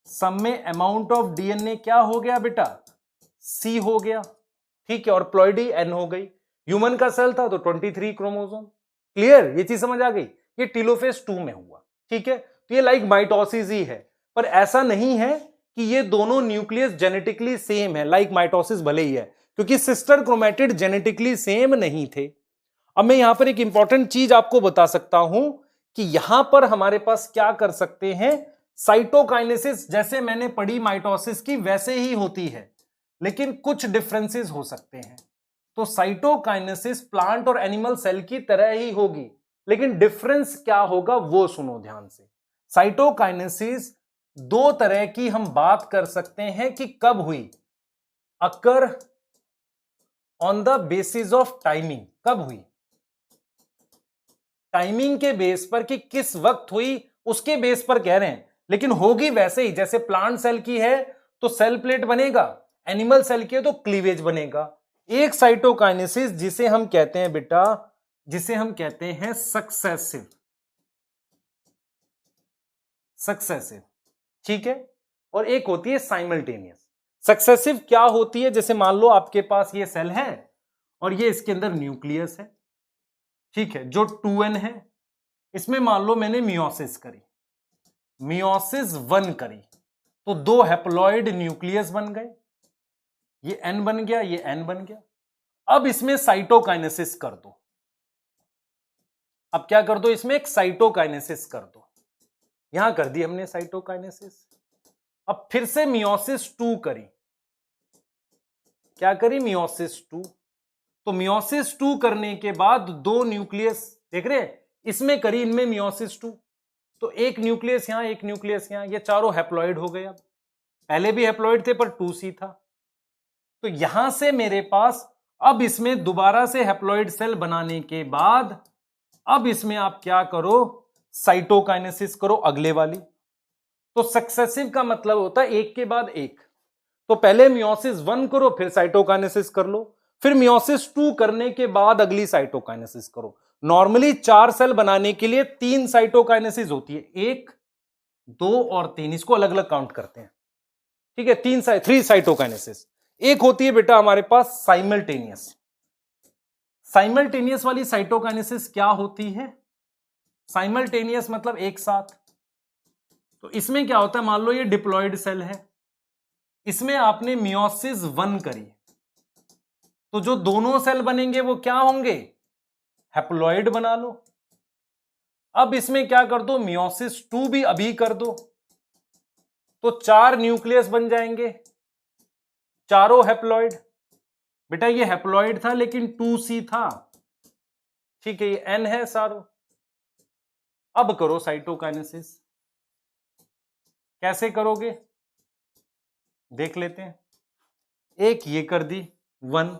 सम में अमाउंट ऑफ डीएनए क्या हो गया बेटा, सी हो गया, ठीक है। और प्लॉइडी एन हो गई। ह्यूमन का सेल था तो 23 क्रोमोसोम। क्लियर, ये चीज समझ आ गई। ये टेलोफेज 2 में हुआ, ठीक है। तो ये लाइक माइटोसिस ही है, पर ऐसा नहीं है कि ये दोनों न्यूक्लियस जेनेटिकली सेम है। लाइक माइटोसिस भले ही है, क्योंकि सिस्टर क्रोमैटिड जेनेटिकली सेम नहीं थे। अब मैं यहां पर एक इंपॉर्टेंट चीज आपको बता सकता हूं कि यहां पर हमारे पास क्या कर सकते हैं, साइटोकाइनेसिस जैसे मैंने पढ़ी माइटोसिस की वैसे ही होती है, लेकिन कुछ डिफरेंसेस हो सकते हैं। तो साइटोकाइनेसिस प्लांट और एनिमल सेल की तरह ही होगी, लेकिन डिफरेंस क्या होगा वो सुनो ध्यान से। साइटोकाइनेसिस दो तरह की हम बात कर सकते हैं कि कब हुई, occur on the basis of timing. कब हुई, टाइमिंग के बेस पर कि किस वक्त हुई उसके बेस पर कह रहे हैं, लेकिन होगी वैसे ही। जैसे प्लांट सेल की है तो सेल प्लेट बनेगा, एनिमल सेल की है तो क्लीवेज बनेगा। एक साइटोकाइनेसिस जिसे हम कहते हैं बेटा, जिसे हम कहते हैं सक्सेसिव, सक्सेसिव, ठीक है। और एक होती है साइमल्टेनियस। सक्सेसिव क्या होती है, जैसे मान लो आपके पास ये सेल है और ये इसके अंदर न्यूक्लियस है, ठीक है, जो 2n है। इसमें मान लो मैंने मियोसिस करी, मियोसिस 1 करी, तो दो हैप्लॉइड न्यूक्लियस बन गए, ये n बन गया, ये n बन गया। अब इसमें साइटोकाइनेसिस कर दो, अब क्या कर दो, इसमें एक साइटोकाइनेसिस कर दो। यहां कर दी हमने साइटोकाइनेसिस। अब फिर से मियोसिस 2 करी, क्या करी, मियोसिस 2। तो मियोसिस 2 करने के बाद दो न्यूक्लियस देख रहे हैं, इसमें करी, इनमें मियोसिस 2, तो एक न्यूक्लियस यहां, एक न्यूक्लियस यहां, ये चारों हैप्लॉइड हो गए। अब पहले भी हैप्लॉइड थे पर 2C था, तो यहां से मेरे पास अब इसमें दोबारा से हैप्लॉइड सेल बनाने के बाद अब इसमें आप क्या करो, साइटोकाइनेसिस करो अगले वाली। तो सक्सेसिव का मतलब होता है एक के बाद एक। तो पहले मियोसिस 1 करो, फिर साइटोकाइनेसिस कर लो, फिर मियोसिस 2 करने के बाद अगली साइटोकाइनेसिस करो। नॉर्मली 4 सेल बनाने के लिए 3 साइटोकाइनेसिस होती है, 1, 2 और 3, इसको अलग अलग काउंट करते हैं, ठीक है। 3 साइटोकाइनेसिस। एक होती है बेटा हमारे पास साइमल्टेनियस। साइमल्टेनियस वाली साइटोकाइनेसिस क्या होती है, साइमल्टेनियस मतलब एक साथ। तो इसमें क्या होता है, मान लो ये डिप्लॉयड सेल है, इसमें आपने मियोसिस 1 करी, तो जो दोनों सेल बनेंगे वो क्या होंगे, हैप्लॉइड बना लो। अब इसमें क्या कर दो, मियोसिस 2 भी अभी कर दो, तो 4 न्यूक्लियस बन जाएंगे, चारों हैप्लॉइड। बेटा ये हैप्लॉइड था लेकिन 2C था, ठीक है, ये N है सारों। अब करो साइटोकाइनेसिस, कैसे करोगे देख लेते हैं। एक ये कर दी 1,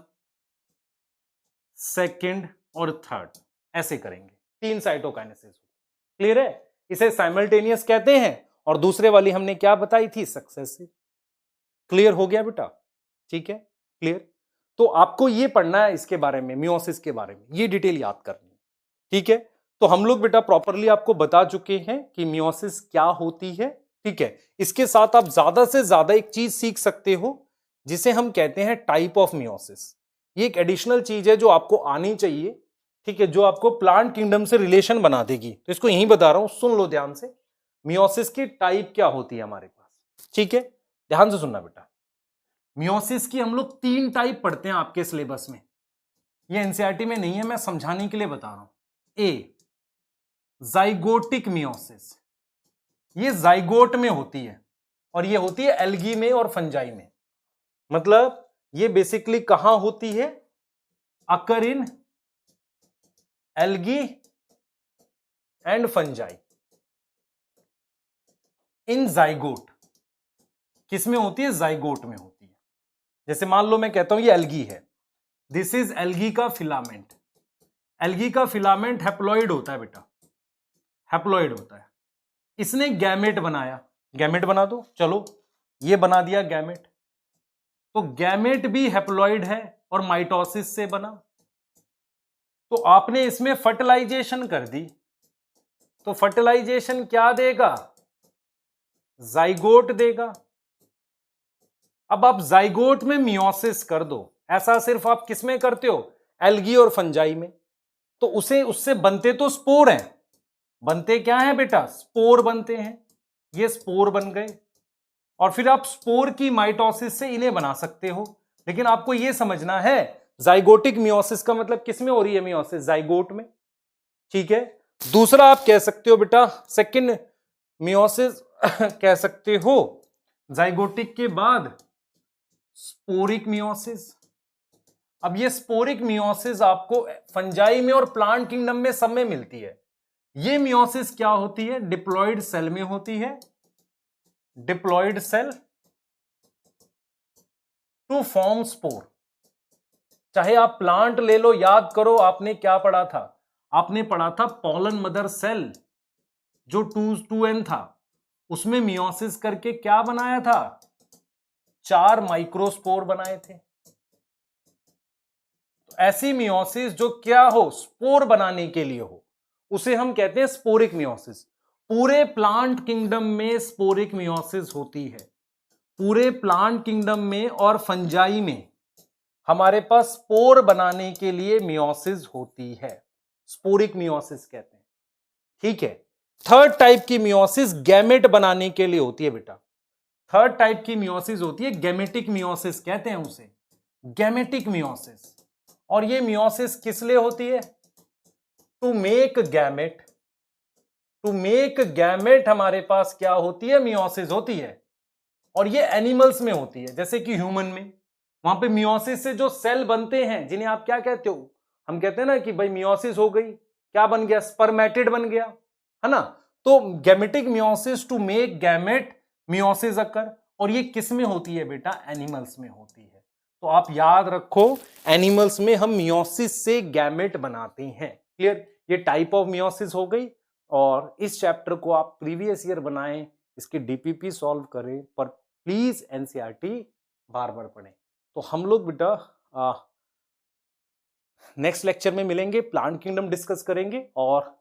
सेकंड और थर्ड, ऐसे करेंगे, 3 साइटोकाइनेसिस। क्लियर है, इसे साइमल्टेनियस कहते हैं, और दूसरे वाली हमने क्या बताई थी, सक्सेसिव। क्लियर हो गया बेटा, ठीक है, क्लियर। तो आपको ये पढ़ना है इसके बारे में, मियोसिस के बारे में, ये डिटेल याद करनी है, ठीक है। तो हम लोग बेटा प्रॉपरली आपको बता चुके हैं कि मियोसिस क्या होती है, ठीक है। इसके साथ आप ज्यादा से ज्यादा एक चीज सीख सकते हो जिसे हम कहते हैं टाइप ऑफ मियोसिस। ये एक एडिशनल चीज है जो आपको आनी चाहिए, ठीक है, जो आपको प्लांट किंगडम से रिलेशन बना देगी। तो इसको यहीं बता रहा हूं, सुन लो ध्यान से। मियोसिस की टाइप क्या होती है हमारे पास, ठीक है, ध्यान से सुनना बेटा। मियोसिस की हम लोग 3 टाइप पढ़ते हैं आपके सिलेबस में, ये एनसीईआरटी में नहीं है, मैं समझाने के लिए बता रहा हूं। ए, जाइगोटिक मियोसिस, ये जाइगोट में होती है, और ये होती है एल्गी में और फंजाई में। मतलब ये बेसिकली कहां होती है, occur in algae and fungi. In zygote किसमें होती है, जाइगोट में होती है। जैसे मान लो मैं कहता हूं ये एल्गी है, दिस इज एल्गी का फिलामेंट। एल्गी का फिलामेंट हैप्लॉइड होता है बेटा, हैप्लॉइड होता है। इसने गैमेट बनाया, गैमेट बना दो, चलो ये बना दिया गैमेट। तो गैमेट भी हैप्लॉइड है और माइटोसिस से बना। तो आपने इसमें फर्टिलाइजेशन कर दी, तो फर्टिलाइजेशन क्या देगा? जाइगोट देगा। अब आप जाइगोट में मियोसिस कर दो, ऐसा सिर्फ आप किसमें करते हो? एल्गी और फंजाई में। तो उससे बनते तो स्पोर हैं। बनते क्या है बेटा? स्पोर बनते हैं। ये स्पोर बन गए और फिर आप स्पोर की माइटोसिस से इन्हें बना सकते हो। लेकिन आपको यह समझना है जाइगोटिक मियोसिस का मतलब किसमें हो रही है मियोसिस? जाइगोट में। ठीक है। दूसरा आप कह सकते हो बेटा सेकंड मियोसिस कह सकते हो जाइगोटिक के बाद स्पोरिक मियोसिस। अब ये स्पोरिक मियोसिस आपको फंजाई में और प्लांट किंगडम में सब में मिलती है। ये मियोसिस क्या होती है? डिप्लॉयड सेल में होती है। Diploid cell to form spore. चाहे आप प्लांट ले लो, याद करो आपने क्या पढ़ा था? आपने पढ़ा था पॉलन मदर सेल जो 2n था, उसमें मियोसिस करके क्या बनाया था? 4 माइक्रोस्पोर बनाए थे। तो ऐसी मियोसिस जो क्या हो? स्पोर बनाने के लिए हो, उसे हम कहते हैं स्पोरिक मियोसिस। पूरे प्लांट किंगडम में स्पोरिक मियोसिस होती है। पूरे प्लांट किंगडम में और फंजाई में हमारे पास स्पोर बनाने के लिए मियोसिस होती है, स्पोरिक मियोसिस कहते हैं। ठीक है। थर्ड टाइप की मियोसिस गैमेट बनाने के लिए होती है बेटा। थर्ड टाइप की मियोसिस होती है गैमेटिक मियोसिस कहते हैं उसे, गैमेटिक मियोसिस। और ये मियोसिस किस लिए होती है? To make gamete. To make gamete हमारे पास क्या होती है? मियोसिस होती है। और ये एनिमल्स में होती है, जैसे कि ह्यूमन में। वहां पे मियोसिस से जो सेल बनते हैं जिन्हें आप क्या कहते हो? हम कहते हैं ना कि भाई मियोसिस हो गई, क्या बन गया? स्पर्मेटिड बन गया, है ना। तो gametic meiosis to make gamete meiosis occur. और ये किस में होती है बेटा? एनिमल्स में होती है। तो आप याद रखो एनिमल्स में हम मियोसिस से गैमेट बनाते हैं। क्लियर? ये टाइप ऑफ मियोसिस हो गई। और इस चैप्टर को आप प्रीवियस ईयर बनाएं, इसके डीपीपी सॉल्व करें, पर प्लीज एनसीईआरटी बार बार पढ़ें। तो हम लोग बेटा नेक्स्ट लेक्चर में मिलेंगे, प्लांट किंगडम डिस्कस करेंगे और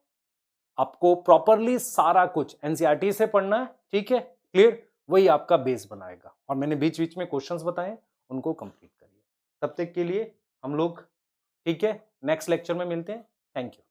आपको प्रॉपरली सारा कुछ एनसीईआरटी से पढ़ना है। ठीक है? क्लियर? वही आपका बेस बनाएगा। और मैंने बीच बीच में क्वेश्चंस बताए, उनको कंप्लीट करिए। तब तक के लिए हम लोग ठीक है नेक्स्ट लेक्चर में मिलते हैं। Thank you.